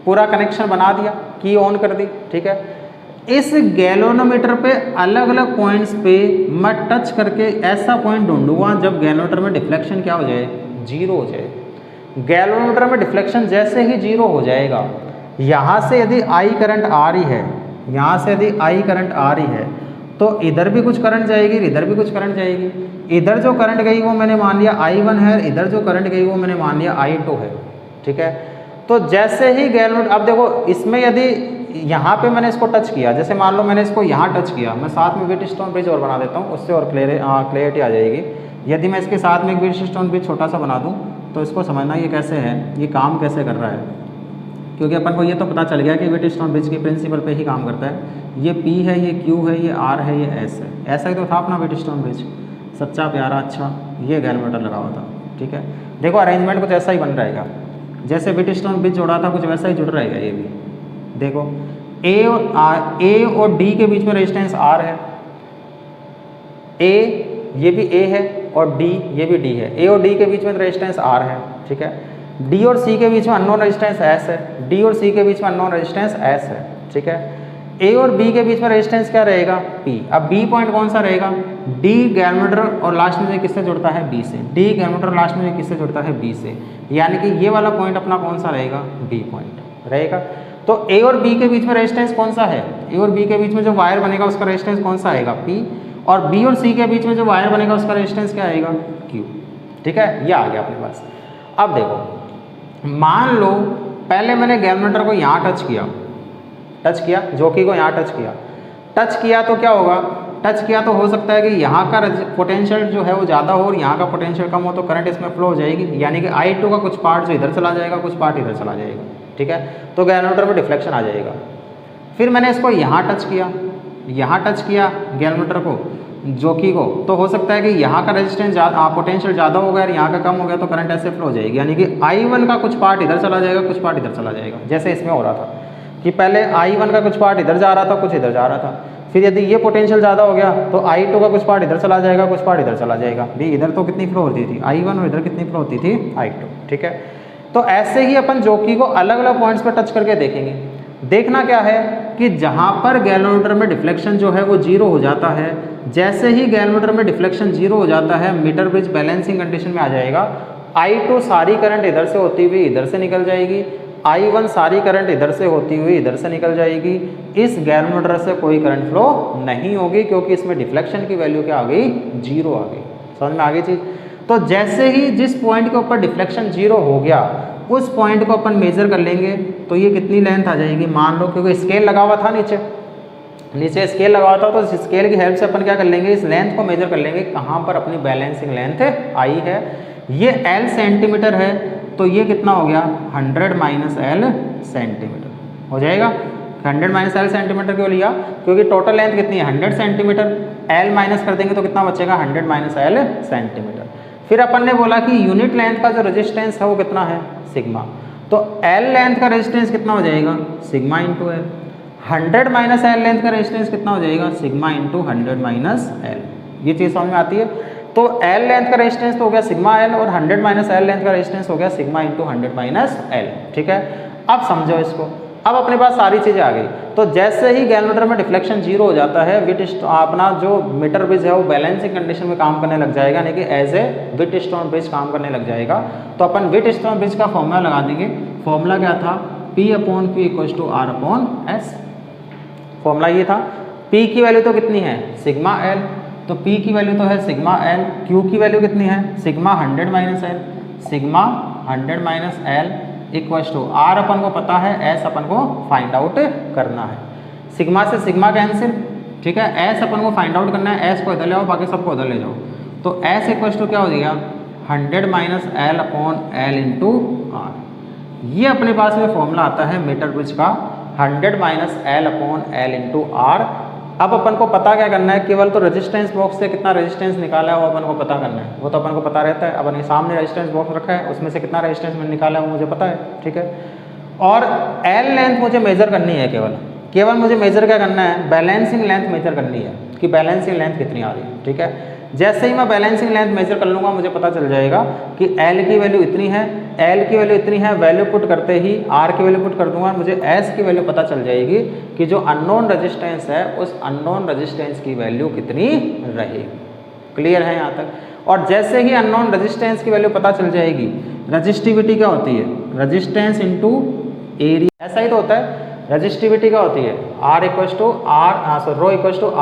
पूरा कनेक्शन बना दिया, की ऑन कर दी, ठीक है। इस गैल्वेनोमीटर पे अलग अलग पॉइंट्स पे मैं टच करके ऐसा पॉइंट ढूंढूंगा जब गैल्वेनोमीटर में डिफ्लेक्शन क्या हो जाए? जीरो हो जाए। गैल्वेनोमीटर में डिफ्लेक्शन जैसे ही जीरो हो जाएगा, यहाँ से यदि आई करंट आ रही है, यहाँ से यदि आई करंट आ रही है तो इधर भी कुछ करंट जाएगी, इधर भी कुछ करंट जाएगी। इधर जो करंट गई वो मैंने मान लिया I1 है, इधर जो करंट गई वो मैंने मान लिया I2 है, ठीक है। तो जैसे ही गैल्वेनोमीटर, अब देखो इसमें यदि यहाँ पे मैंने इसको टच किया, जैसे मान लो मैंने इसको यहाँ टच किया, मैं साथ में व्हीटस्टोन ब्रिज और बना देता हूँ, उससे और क्लियरिटी आ जाएगी। यदि मैं इसके साथ में एक व्हीटस्टोन ब्रिज छोटा सा बना दूँ तो इसको समझना ये कैसे है, ये काम कैसे कर रहा है। क्योंकि अपन को ये तो पता चल गया कि व्हीटस्टोन ब्रिज के प्रिंसिपल पे ही काम करता है। ये P है, ये Q है, ये R है, ये S है। ऐसा ही तो था अपना व्हीटस्टोन ब्रिज, सच्चा प्यारा अच्छा, ये गैल्वेनोमीटर लगा हुआ था, ठीक है। देखो अरेंजमेंट कुछ ऐसा ही बन रहेगा, जैसे व्हीटस्टोन ब्रिज जोड़ा था कुछ वैसा ही जुड़ रहेगा ये भी। देखो A और D के बीच में रेजिस्टेंस R है, A ये भी A है और D ये भी D है, A और D के बीच में रेजिस्टेंस R है, ठीक है। डी और सी के बीच में अननोन रेजिस्टेंस एस है, डी और सी के बीच में अननोन रेजिस्टेंस एस है, ठीक है। ए और बी के बीच में रेजिस्टेंस क्या रहेगा, पी। अब बी पॉइंट कौन सा रहेगा, डी गैलमीटर और लास्ट में किससे जुड़ता है, बी से। डी गैलमीटर लास्ट में किससे जुड़ता है, बी से, यानी कि ये वाला पॉइंट अपना कौन सा रहेगा, बी पॉइंट रहेगा। तो ए और बी के बीच में रेजिस्टेंस कौन सा है, ए और बी के बीच में जो वायर बनेगा उसका रेजिस्टेंस कौन सा आएगा, पी। और बी और सी के बीच में जो वायर बनेगा उसका रेजिस्टेंस क्या आएगा, क्यू, ठीक है। ये आ गया अपने पास। अब देखो, मान लो पहले मैंने गैलमीटर को यहाँ टच किया, जॉकी को यहाँ टच किया तो क्या होगा, टच किया तो हो सकता है कि यहाँ का पोटेंशियल जो है वो ज़्यादा हो और यहाँ का पोटेंशियल कम हो, तो करंट इसमें फ्लो हो जाएगी, यानी कि I2 का कुछ पार्ट जो इधर चला जाएगा, कुछ पार्ट इधर चला जाएगा, ठीक है। तो गैलमीटर में डिफ्लेक्शन आ जाएगा। फिर मैंने इसको यहाँ टच किया गैलमीटर को, जॉकी को, तो हो सकता है कि यहाँ का रेजिस्टेंस पोटेंशियल ज़्यादा हो गया और यहाँ का कम हो गया, तो करंट ऐसे फ्लो हो जाएगी, यानी कि I1 का कुछ पार्ट इधर चला जाएगा, कुछ पार्ट इधर चला जाएगा। जैसे इसमें हो रहा था कि पहले I1 का कुछ पार्ट इधर जा रहा था, कुछ इधर जा रहा था। फिर यदि ये पोटेंशियल ज़्यादा हो गया तो I2 का कुछ पार्ट इधर चला जाएगा, कुछ पार्ट इधर चला जाएगा। भी इधर तो कितनी फ्लो होती थी, I1, और इधर कितनी फ्लो होती थी, I2, ठीक है। तो ऐसे ही अपन जॉकी को अलग अलग पॉइंट्स पर टच करके देखेंगे। देखना क्या है कि जहाँ पर गैलमीटर में डिफ्लेक्शन जो है वो जीरो हो जाता है, जैसे ही गैलमीटर में डिफ्लेक्शन जीरो हो जाता है, मीटर ब्रिज बैलेंसिंग कंडीशन में आ जाएगा। I2 सारी करंट इधर से होती हुई इधर से निकल जाएगी, I1 सारी करंट इधर से होती हुई इधर से निकल जाएगी। इस गैलमीटर से कोई करंट फ्लो नहीं होगी, क्योंकि इसमें डिफ्लेक्शन की वैल्यू क्या आ गई, जीरो आ गई। समझ में आ गई चीज़। तो जैसे ही जिस पॉइंट के ऊपर डिफ्लेक्शन जीरो हो गया, उस पॉइंट को अपन मेजर कर लेंगे, तो ये कितनी लेंथ आ जाएगी, मान लो, क्योंकि स्केल लगा हुआ था नीचे स्केल लगा हुआ था, तो इस स्केल की हेल्प से अपन क्या कर लेंगे, इस लेंथ को मेजर कर लेंगे, कहाँ पर अपनी बैलेंसिंग लेंथ आई है। ये L सेंटीमीटर है, तो ये कितना हो गया, 100 - L सेंटीमीटर हो जाएगा। 100 - L सेंटीमीटर क्यों लिया, क्योंकि टोटल लेंथ कितनी है, 100 सेंटीमीटर। L माइनस कर देंगे तो कितना बचेगा, 100 - L सेंटीमीटर। फिर अपन ने बोला कि यूनिट लेंथ का जो रेजिस्टेंस है वो कितना है, सिग्मा। तो L लेंथ का रेजिस्टेंस कितना हो जाएगा, sigma into L। 100 - L length का रेजिस्टेंस कितना हो जाएगा, सिग्मा इंटू 100 - L। ये चीज़ समझ में आती है। तो L लेंथ का रेजिस्टेंस तो हो गया सिग्मा L, और 100 - L लेंथ का रेजिस्टेंस हो गया सिग्मा इंटू 100 - L, ठीक है। अब समझो इसको, अब अपने पास सारी चीज़ें आ गई। तो जैसे ही गैलमीटर में डिफ्लेक्शन जीरो हो जाता है, अपना जो मीटर ब्रिज है वो बैलेंसिंग कंडीशन में काम करने लग जाएगा, यानी कि एज ए व्हीटस्टोन ब्रिज काम करने लग जाएगा। तो अपन व्हीटस्टोन ब्रिज का फॉर्मूला लगा देंगे। फॉर्मूला क्या था, P/Q = R/S। फॉर्मूला ये था। P की वैल्यू तो कितनी है, सिग्मा L, तो P की वैल्यू तो है सिग्मा L। Q की वैल्यू कितनी है, sigma 100 - L, sigma 100 - L = R अपन को पता है, S अपन को फाइंड आउट करना है। सिग्मा से सिग्मा कैंसिल, ठीक है। S अपन को फाइंड आउट करना है, S को इधर ले आओ, बाकी सबको उधर ले जाओ। तो S = क्या हो जाएगा, 100 - L/L इंटू R। ये अपने पास में फॉर्मूला आता है मीटर ब्रिज का, 100 - L/L इंटू R। अब अपन को पता क्या करना है, केवल तो रेजिस्टेंस बॉक्स से कितना रेजिस्टेंस निकाला है वो अपन को पता करना है। वो तो अपन को पता रहता है, अपन के सामने रेजिस्टेंस बॉक्स रखा है, उसमें से कितना रेजिस्टेंस मैंने निकाला है वो मुझे पता है, ठीक है। और L लेंथ मुझे मेजर करनी है, केवल मुझे मेजर क्या करना है, बैलेंसिंग लेंथ मेजर करनी है कि बैलेंसिंग लेंथ कितनी आ रही है, ठीक है। जैसे ही मैं बैलेंसिंग लेंथ मेजर कर लूँगा, मुझे पता चल जाएगा कि L की वैल्यू इतनी है, L की वैल्यू इतनी है, वैल्यू पुट करते ही R की वैल्यू पुट कर दूंगा, मुझे S की वैल्यू पता चल जाएगी कि जो अननोन रेजिस्टेंस है उस अननोन रेजिस्टेंस की वैल्यू कितनी रहेगी। क्लियर है यहाँ तक। और जैसे ही अननोन रेजिस्टेंस की वैल्यू पता चल जाएगी, रजिस्टिविटी क्या होती है, रेजिस्टेंस इंटू एरिया, ऐसा ही तो होता है। रजिस्टिविटी क्या होती है, ρ =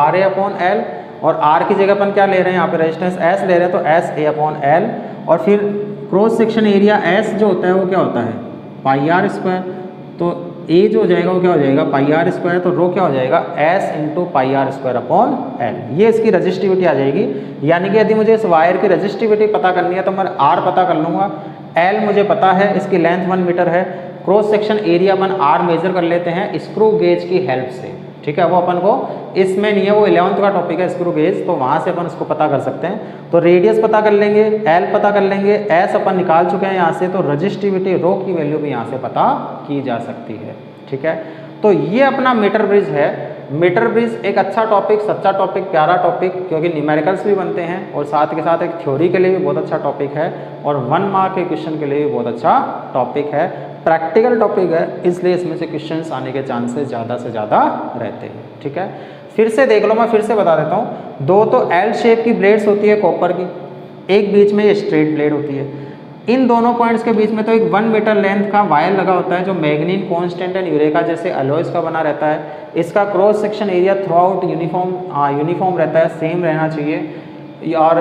RA/L, और R की जगह अपन क्या ले रहे हैं, यहाँ पे रेजिस्टेंस S ले रहे हैं, तो SA/L। और फिर क्रॉस सेक्शन एरिया S जो होता है वो क्या होता है, πr²। तो A जो हो जाएगा वो क्या हो जाएगा, πr²। तो रो क्या हो जाएगा, S × πr²/L। ये इसकी रजिस्टिविटी आ जाएगी। यानी कि यदि मुझे इस वायर की रजिस्टिविटी पता करनी है तो मैं R पता कर लूँगा, L मुझे पता है, इसकी लेंथ 1 मीटर है, क्रॉस सेक्शन एरिया अपन R मेजर कर लेते हैं स्क्रू गेज की हेल्प से, ठीक है। वो अपन को इसमें नहीं है, वो 11th का टॉपिक है स्क्रू गेज, तो वहाँ से अपन इसको पता कर सकते हैं। तो रेडियस पता कर लेंगे, L पता कर लेंगे, S अपन निकाल चुके हैं यहाँ से, तो रजिस्टिविटी रो की वैल्यू भी यहाँ से पता की जा सकती है, ठीक है। तो ये अपना मीटर ब्रिज है मीटर ब्रिज एक अच्छा टॉपिक, सच्चा टॉपिक, प्यारा टॉपिक, क्योंकि न्यूमेरिकल्स भी बनते हैं और साथ के साथ एक थ्योरी के लिए भी बहुत अच्छा टॉपिक है और 1 मार्क के क्वेश्चन के लिए भी बहुत अच्छा टॉपिक है, प्रैक्टिकल टॉपिक है, इसलिए इसमें से क्वेश्चंस आने के चांसेस ज़्यादा से ज़्यादा रहते हैं। ठीक है, फिर से देख लो, मैं फिर से बता देता हूँ। 2 तो एल शेप की ब्लेड्स होती है कॉपर की, एक बीच में ये स्ट्रेट ब्लेड होती है। इन दोनों पॉइंट्स के बीच में तो एक 1 मीटर लेंथ का वायर लगा होता है जो मैग्नीन, कांस्टेंट एंड यूरेका जैसे अलॉयज का बना रहता है। इसका cross section area through out uniform रहता है, सेम रहना चाहिए और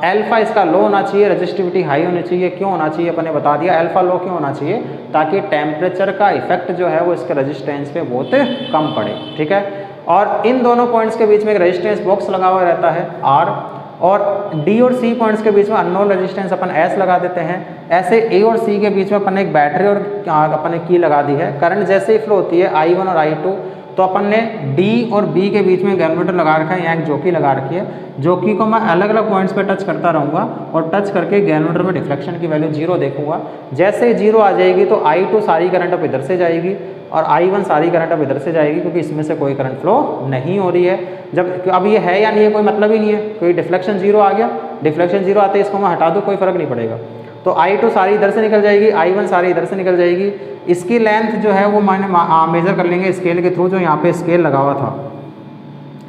अल्फा इसका लो होना चाहिए, रेजिस्टिविटी हाई होनी चाहिए। क्यों होना चाहिए अपने बता दिया, अल्फा लो क्यों होना चाहिए, ताकि टेम्परेचर का इफेक्ट जो है वो इसके रेजिस्टेंस पे बहुत कम पड़े। ठीक है, और इन दोनों पॉइंट्स के बीच में एक रेजिस्टेंस बॉक्स लगा हुआ रहता है आर, और डी और सी पॉइंट्स के बीच में अननोन रेजिस्टेंस अपन एस लगा देते हैं। ऐसे ए और सी के बीच में अपन एक बैटरी और अपन ने की लगा दी है। करंट जैसे ही फ्लो होती है I1 और I2, तो अपन ने डी और बी के बीच में गैल्वेनोमीटर लगा रखा है, यहाँ एक जोकी लगा रखी है। जोकी को मैं अलग अलग पॉइंट्स पे टच करता रहूँगा और टच करके गैल्वेनोमीटर में डिफ्लेक्शन की वैल्यू 0 देखूंगा। जैसे ही 0 आ जाएगी तो I2 सारी करंट अब इधर से जाएगी और I1 सारी करंट अब इधर से जाएगी, क्योंकि इसमें से कोई करंट फ्लो नहीं हो रही है। जब अब ये है या नहीं है कोई मतलब ही नहीं है, कोई डिफ्लेक्शन 0 आ गया, डिफ्लेक्शन 0 आते ही इसको मैं हटा दूँ, कोई फर्क नहीं पड़ेगा। तो I2 सारी इधर से निकल जाएगी, I1 सारी इधर से निकल जाएगी। इसकी लेंथ जो है वो मैंने मेज़र कर लेंगे स्केल के थ्रू। जो यहाँ पे स्केल लगा हुआ था,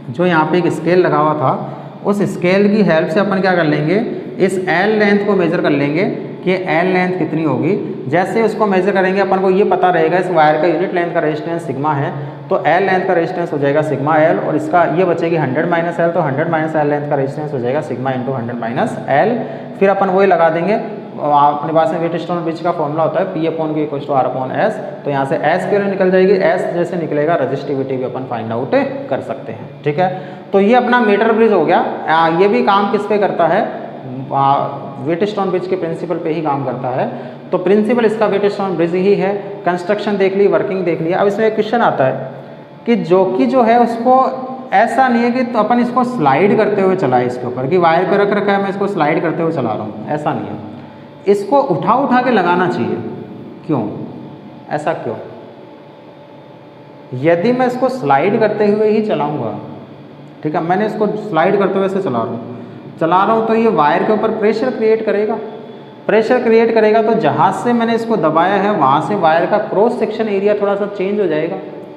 जो यहाँ पे एक स्केल लगा हुआ था, उस स्केल की हेल्प से अपन क्या कर लेंगे, इस L लेंथ को मेज़र कर लेंगे कि L लेंथ कितनी होगी। जैसे उसको मेज़र करेंगे अपन को ये पता रहेगा इस वायर का यूनिट लेंथ का रेजिस्टेंस सिग्मा है, तो L लेंथ का रेजिस्टेंस हो जाएगा सिग्मा L, और इसका ये बचेगी 100 माइनस L, तो 100 माइनस L लेंथ का रेजिस्टेंस हो जाएगा सिग्मा इंटू 100 माइनस L। फिर अपन वही लगा देंगे, अपने पास में व्हीटस्टोन ब्रिज का फॉर्मूला होता है P/Q=R/S, तो यहाँ से S की वैल्यू निकल जाएगी। S जैसे निकलेगा रजिस्टिविटी भी अपन फाइंड आउट कर सकते हैं। ठीक है, तो ये अपना मीटर ब्रिज हो गया। ये भी काम किस पे करता है, व्हीटस्टोन ब्रिज के प्रिंसिपल पे ही काम करता है। तो प्रिंसिपल इसका व्हीटस्टोन ब्रिज ही है। कंस्ट्रक्शन देख ली, वर्किंग देख लिया। अब इसमें एक क्वेश्चन आता है कि जो है उसको ऐसा नहीं है कि तो अपन इसको स्लाइड करते हुए चलाए इसके ऊपर, कि वायर पे रख रखा है मैं इसको स्लाइड करते हुए चला रहा हूँ, ऐसा नहीं है। इसको उठा के लगाना चाहिए। क्यों, ऐसा क्यों? यदि मैं इसको स्लाइड करते हुए ही चलाऊंगा, ठीक है, मैंने इसको स्लाइड करते हुए से चला रहा हूँ, तो ये वायर के ऊपर प्रेशर क्रिएट करेगा। प्रेशर क्रिएट करेगा तो जहाँ से मैंने इसको दबाया है वहाँ से वायर का क्रॉस सेक्शन एरिया थोड़ा सा चेंज हो जाएगा।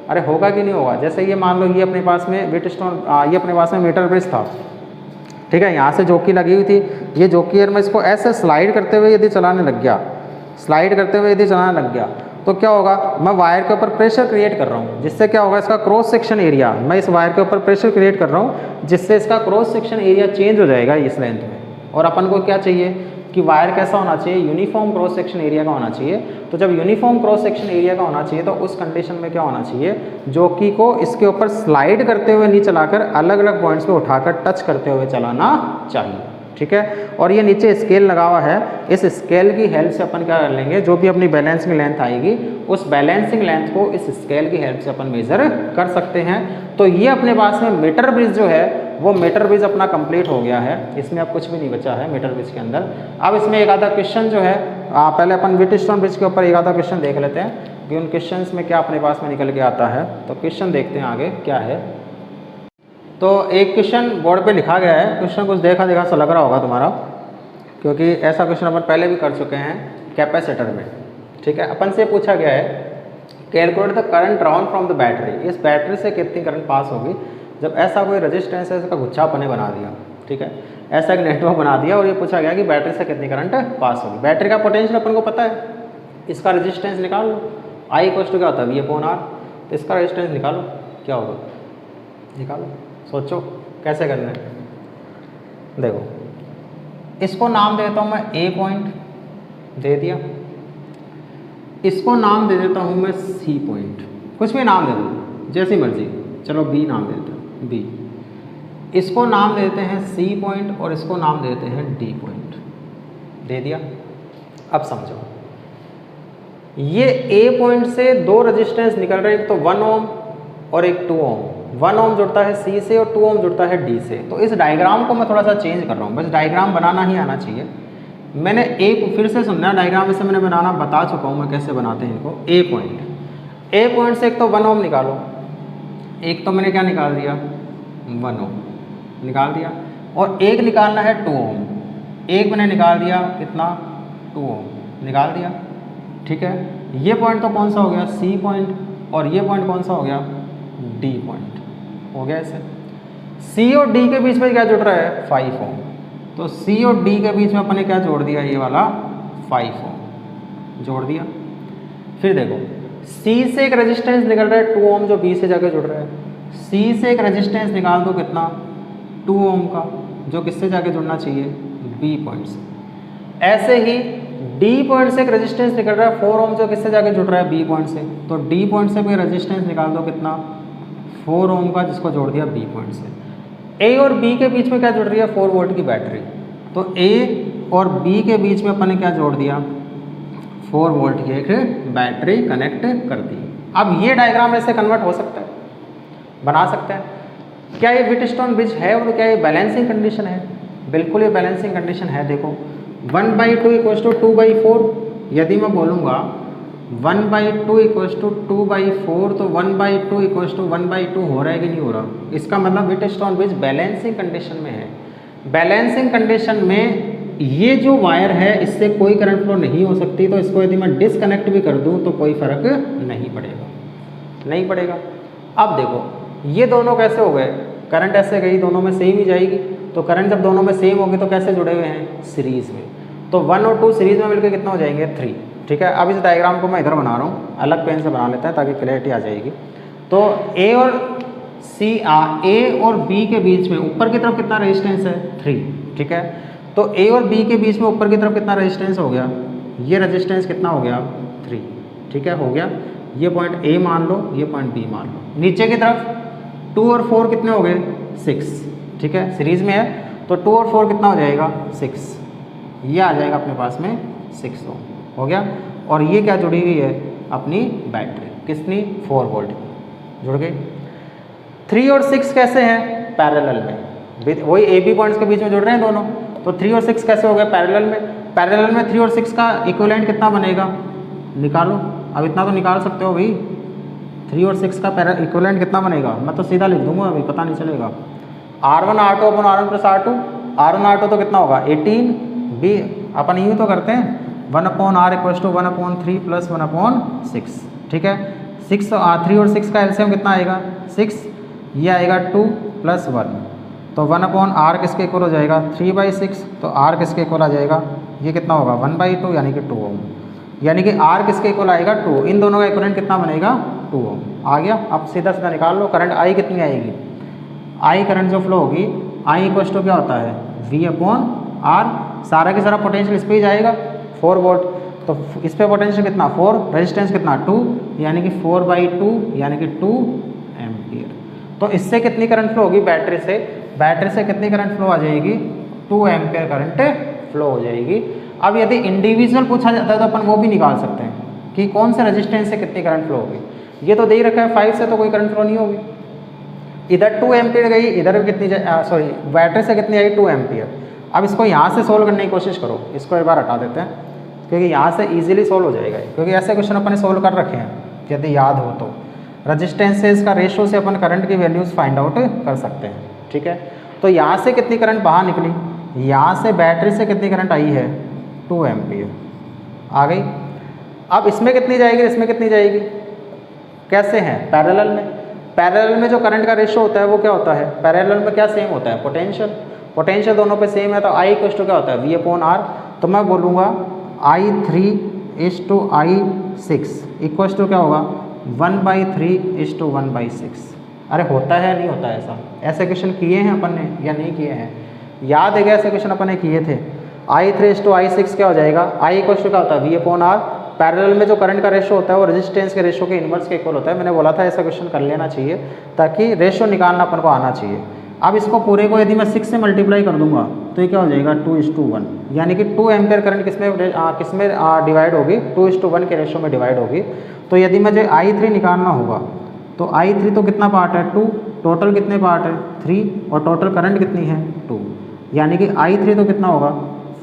अरे होगा कि नहीं होगा? जैसे ये मान लो ये अपने पास में व्हीटस्टोन, ये अपने पास में मीटर ब्रिज था, ठीक है, यहाँ से जोकी लगी हुई थी। ये जोकी अगर मैं इसको ऐसे स्लाइड करते हुए यदि चलाने लग गया, तो क्या होगा, मैं वायर के ऊपर प्रेशर क्रिएट कर रहा हूँ, जिससे क्या होगा, इसका क्रॉस सेक्शन एरिया, मैं इस वायर के ऊपर प्रेशर क्रिएट कर रहा हूँ, जिससे इसका क्रॉस सेक्शन एरिया चेंज हो जाएगा इस लेंथ में। और अपन को क्या चाहिए कि वायर कैसा होना चाहिए, यूनिफॉर्म क्रॉस सेक्शन एरिया का होना चाहिए। तो जब यूनिफॉर्म क्रॉस सेक्शन एरिया का होना चाहिए तो उस कंडीशन में क्या होना चाहिए, जोकी को इसके ऊपर स्लाइड करते हुए नहीं चलाकर अलग अलग पॉइंट्स पे उठाकर टच करते हुए चलाना चाहिए। ठीक है, और ये नीचे स्केल लगा हुआ है, इस स्केल की हेल्प से अपन क्या कर लेंगे, जो भी अपनी बैलेंसिंग लेंथ आएगी उस बैलेंसिंग लेंथ को इस स्केल की हेल्प से अपन मेजर कर सकते हैं। तो ये अपने पास में मीटर ब्रिज जो है वो मीटर ब्रिज अपना कंप्लीट हो गया है। इसमें अब कुछ भी नहीं बचा है मीटर ब्रिज के अंदर। अब इसमें एक आधा क्वेश्चन जो है, पहले अपन व्हीटस्टोन ब्रिज के ऊपर एक आधा क्वेश्चन देख लेते हैं कि उन क्वेश्चंस में क्या अपने पास में निकल के आता है। तो क्वेश्चन देखते हैं आगे क्या है। तो एक क्वेश्चन बोर्ड पे लिखा गया है, क्वेश्चन कुछ देखा देखा सा लग रहा होगा तुम्हारा, क्योंकि ऐसा क्वेश्चन अपन पहले भी कर चुके हैं कैपेसिटर में। ठीक है, अपन से पूछा गया है calculate the current drawn from the battery, इस बैटरी से कितनी करंट पास होगी जब ऐसा कोई रेजिस्टेंस है, इसका गुच्छा अपने बना दिया। ठीक है, ऐसा एक नेटवर्क बना दिया और ये पूछा गया कि बैटरी से कितनी करंट पास होगी। बैटरी का पोटेंशियल अपन को पता है, इसका रेजिस्टेंस निकाल लो, I इक्वल टू क्या होता है V/R। तो इसका रेजिस्टेंस निकालो, क्या होगा, निकालो, सोचो कैसे करना है। देखो, इसको नाम देता हूँ मैं A पॉइंट, दे दिया। इसको नाम दे देता हूँ मैं C पॉइंट, कुछ भी नाम दे दो जैसी मर्जी, चलो B नाम दे देते हैं B। इसको नाम देते हैं C पॉइंट और इसको नाम देते हैं D पॉइंट, दे दिया। अब समझो, ये A पॉइंट से दो रेजिस्टेंस निकल रहे हैं, एक तो 1 ओम और एक 2 ओम। 1 ओम जुड़ता है C से और 2 ओम जुड़ता है D से। तो इस डायग्राम को मैं थोड़ा सा चेंज कर रहा हूँ, बस डायग्राम बनाना ही आना चाहिए। मैंने एक फिर से सुनना डायग्राम, इसे मैंने बनाना बता चुका हूँ मैं कैसे बनाते हैं इनको। A पॉइंट से एक तो 1 ओम निकालो, एक तो मैंने क्या निकाल दिया 1 ओम निकाल दिया, और एक निकालना है 2 ओम। एक मैंने निकाल दिया कितना 2 ओम निकाल दिया, ठीक है। ये पॉइंट तो कौन सा हो गया C पॉइंट, और ये पॉइंट कौन सा हो गया D पॉइंट हो गया। ऐसे C और D के बीच में क्या जुड़ रहा है 5 ओम, तो C और D के बीच में अपने क्या जोड़ दिया ये वाला 5 ओम जोड़ दिया। फिर देखो C से एक रेजिस्टेंस निकल रहा है 2 ओम जो B से जाके जुड़ रहा है, C से एक रेजिस्टेंस निकाल दो कितना 2 ओम का, जो किससे जाके जुड़ना चाहिए B पॉइंट से। ऐसे ही D पॉइंट से एक रेजिस्टेंस निकल रहा है 4 ओम जो किससे जाके जुड़ रहा है B पॉइंट से, तो D पॉइंट से कोई रेजिस्टेंस निकाल दो कितना 4 ओम का, जिसको जोड़ दिया B पॉइंट से। A और B के बीच में क्या जुड़ रही है 4 वोल्ट की बैटरी, तो A और B के बीच में अपन ने क्या जोड़ दिया 4 वोल्ट की एक बैटरी कनेक्ट कर दी। अब ये डायग्राम ऐसे कन्वर्ट हो सकता है, बना सकते हैं। क्या ये व्हीटस्टोन ब्रिज है और क्या ये बैलेंसिंग कंडीशन है? बिल्कुल ये बैलेंसिंग कंडीशन है। देखो 1/2 = 2/4, यदि मैं बोलूँगा 1/2 = 2/4 तो 1/2 = 1/2 हो रहा है कि नहीं हो रहा? इसका मतलब व्हीटस्टोन ब्रिज बैलेंसिंग कंडीशन में है। बैलेंसिंग कंडीशन में ये जो वायर है इससे कोई करंट फ्लो नहीं हो सकती, तो इसको यदि मैं डिसकनेक्ट भी कर दूं तो कोई फर्क नहीं पड़ेगा, नहीं पड़ेगा। अब देखो ये दोनों कैसे हो गए, करंट ऐसे गई दोनों में सेम ही जाएगी, तो करंट जब दोनों में सेम होगी तो कैसे जुड़े हुए हैं सीरीज में, तो 1 और 2 सीरीज में मिलकर कितना हो जाएंगे 3, ठीक है। अब इस डायग्राम को मैं इधर बना रहा हूँ, अलग पेन से बना लेते हैं ताकि क्लैरिटी आ जाएगी। तो A और B के बीच में ऊपर की तरफ कितना रेजिस्टेंस है 3, ठीक है। तो A और B के बीच में ऊपर की तरफ कितना रेजिस्टेंस हो गया, ये रेजिस्टेंस कितना हो गया 3, ठीक है, हो गया। ये पॉइंट A मान लो, ये पॉइंट B मान लो। नीचे की तरफ 2 और 4 कितने हो गए 6, ठीक है, सीरीज में है, तो 2 और 4 कितना हो जाएगा 6, ये आ जाएगा अपने पास में 6 ओम हो गया। और ये क्या जुड़ी हुई है अपनी बैटरी, किसनी 4 वोल्ट की जुड़ गई। 3 और 6 कैसे हैं पैरेलल में, वही AB पॉइंट्स के बीच में जुड़ रहे हैं दोनों, तो 3 और 6 कैसे हो गए पैरेलल में। पैरेलल में 3 और 6 का इक्विवेलेंट कितना बनेगा निकालो, अब इतना तो निकाल सकते हो भाई, 3 और 6 का इक्विवेलेंट कितना बनेगा, मैं तो सीधा लिख दूंगा अभी पता नहीं चलेगा। R1 R2 अपन R1 + R2, R1 R2 तो कितना होगा 18, B अपन यूँ तो करते हैं 1/R = 1/3 + 1/6, ठीक है। 3 और 6 का एलसीएम कितना आएगा 6, ये आएगा 2 + 1, तो 1/R किसके इक्वल हो जाएगा 3/6, तो R किसके इक्वल आ जाएगा, ये कितना होगा 1/2 यानी कि 2 ओम, यानी कि R किसके इक्वल आएगा 2, इन दोनों का इक्विवेलेंट कितना बनेगा 2 ओम आ गया। अब सीधा सीधा निकाल लो करंट I कितनी आएगी, I करंट जो फ्लो होगी I = क्या होता है V/R, सारा की सारा पोटेंशियल इस पर ही जाएगा 4 वोल्ट, तो इस पर पोटेंशियल कितना 4, रेजिस्टेंस कितना 2, यानी कि 4/2 यानी कि 2 एम्पियर। तो इससे कितनी करंट फ्लो होगी बैटरी से कितनी करंट फ्लो आ जाएगी 2 एम्पियर करंट फ्लो हो जाएगी। अब यदि इंडिविजुअल पूछा जाता है तो अपन वो भी निकाल सकते हैं कि कौन से रेजिस्टेंस से कितनी करंट फ्लो होगी। ये तो दे ही रखा है 5 से तो कोई करंट फ्लो नहीं होगी, इधर 2 एम्पियर गई, इधर कितनी सॉरी बैटरी से कितनी आई 2 एम्पियर। अब इसको यहाँ से सोल्व करने की कोशिश करो, इसको एक बार हटा देते हैं क्योंकि यहाँ से इजीली सोल्व हो जाएगा, क्योंकि ऐसे क्वेश्चन अपन ने सोल्व कर रखे हैं यदि याद हो तो। रेजिस्टेंसेस का रेशो से अपन करंट की वैल्यूज़ फाइंड आउट कर सकते हैं, ठीक है। तो यहाँ से कितनी करंट बाहर निकली, यहाँ से बैटरी से कितनी करंट आई है 2 एम्पियर आ गई। अब इसमें कितनी जाएगी, इसमें कितनी जाएगी, कैसे हैं पैरेलल में। पैरेलल में जो करंट का रेशो होता है वो क्या होता है, पैरेलल में क्या सेम होता है पोटेंशियल दोनों पे सेम है, तो I = क्या होता है V/R। तो मैं बोलूँगा I3:I6 = क्या होगा 1/3:1/6। अरे होता है नहीं होता है ऐसा, ऐसे क्वेश्चन किए हैं अपन ने या नहीं किए हैं, याद है क्या ऐसे क्वेश्चन अपन ने किए थे। I3:I6 क्या हो जाएगा, I = क्या होता है V/R। पैरेलल में जो करंट का रेशो होता है वो रेजिस्टेंस के रेशो के इन्वर्स के इक्वल होता है। मैंने बोला था ऐसा क्वेश्चन कर लेना चाहिए ताकि रेशो निकालना अपन को आना चाहिए। अब इसको पूरे को यदि मैं 6 से मल्टीप्लाई कर दूंगा तो ये क्या हो जाएगा 2:1, यानी कि 2 एम्पियर करंट किसमें डिवाइड होगी 2:1 के रेशो में डिवाइड होगी। तो यदि मुझे I3 निकालना होगा तो I3 तो कितना पार्ट है 2, टोटल कितने पार्ट है 3, और टोटल करंट कितनी है 2, यानी कि I3 तो कितना होगा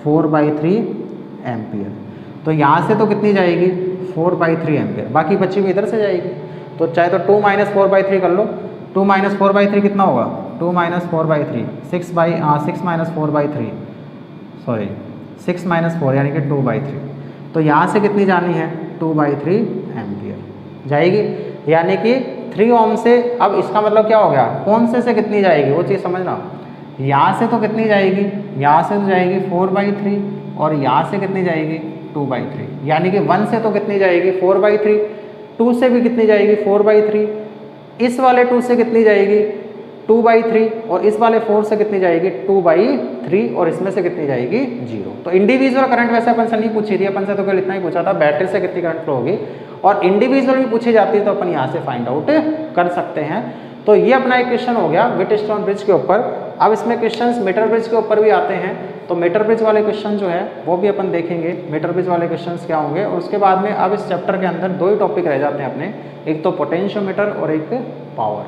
4/3 एम्पियर। तो यहाँ से तो कितनी जाएगी 4/3 एम्पियर, बाकी बच्ची भी इधर से जाएगी। तो चाहे तो 2 - 4/3 कर लो, 2 2 माइनस 4/3 कितना होगा? 2 माइनस 4/3 6 माइनस 4/3 सॉरी 6 माइनस 4 यानी कि 2/3। तो यहाँ से कितनी जानी है? 2/3 एम्पियर जाएगी, यानी कि 3 ओम से। अब इसका मतलब क्या हो गया? कौन से कितनी जाएगी वो चीज़ समझना। यहाँ से तो कितनी जाएगी? यहाँ से तो जाएगी 4/3 और यहाँ से कितनी जाएगी? 2/3, यानी कि 1 से तो कितनी जाएगी? 4/3, 2 से भी कितनी जाएगी? 4/3, इस वाले 2 से कितनी जाएगी? 2/3 और इस वाले 4 से कितनी जाएगी? 2/3 और इसमें से कितनी जाएगी? 0। तो इंडिविजुअल करंट वैसे अपन से नहीं पूछी थी, अपन से तो केवल इतना ही पूछा था बैटरी से कितनी करंट फ्लो होगी, और इंडिविजुअल भी पूछी जाती है तो अपन यहाँ से फाइंड आउट कर सकते हैं। तो ये अपना एक क्वेश्चन हो गया व्हीटस्टोन ब्रिज के ऊपर। अब इसमें क्वेश्चंस मीटर ब्रिज के ऊपर भी आते हैं, तो मीटर ब्रिज वाले क्वेश्चन जो है वो भी अपन देखेंगे मीटर ब्रिज वाले क्वेश्चंस क्या होंगे। और उसके बाद में अब इस चैप्टर के अंदर 2 ही टॉपिक रह जाते हैं अपने, एक तो पोटेंशियोमीटर और एक पावर।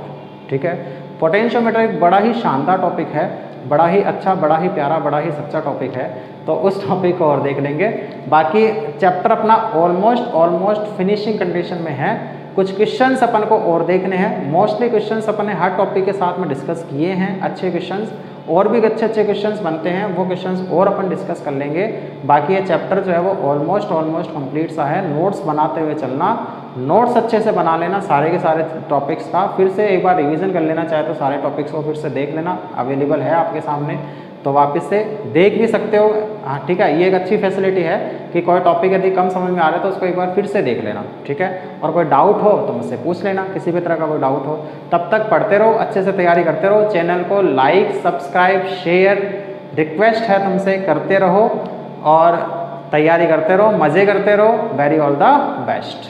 ठीक है, पोटेंशियोमीटर एक बड़ा ही शानदार टॉपिक है, बड़ा ही अच्छा, बड़ा ही प्यारा, बड़ा ही सच्चा टॉपिक है, तो उस टॉपिक को और देख लेंगे। बाकी चैप्टर अपना ऑलमोस्ट फिनिशिंग कंडीशन में है। कुछ क्वेश्चंस अपन को और देखने हैं, मोस्टली क्वेश्चंस अपन ने हर टॉपिक के साथ में डिस्कस किए हैं, अच्छे क्वेश्चंस, और भी अच्छे क्वेश्चंस बनते हैं, वो क्वेश्चंस और अपन डिस्कस कर लेंगे। बाकी ये चैप्टर जो है वो ऑलमोस्ट कंप्लीट सा है। नोट्स बनाते हुए चलना, नोट्स अच्छे से बना लेना सारे के सारे टॉपिक्स का, फिर से एक बार रिवीजन कर लेना, चाहे तो सारे टॉपिक्स को फिर से देख लेना, अवेलेबल है आपके सामने, तो वापस से देख भी सकते हो। हाँ ठीक है, ये एक अच्छी फैसिलिटी है कि कोई टॉपिक यदि कम समझ में आ रहा है तो उसको एक बार फिर से देख लेना। ठीक है, और कोई डाउट हो तो मुझसे पूछ लेना, किसी भी तरह का कोई डाउट हो। तब तक पढ़ते रहो, अच्छे से तैयारी करते रहो, चैनल को लाइक, सब्सक्राइब, शेयर रिक्वेस्ट है तुमसे, करते रहो और तैयारी करते रहो, मज़े करते रहो। Very all the best.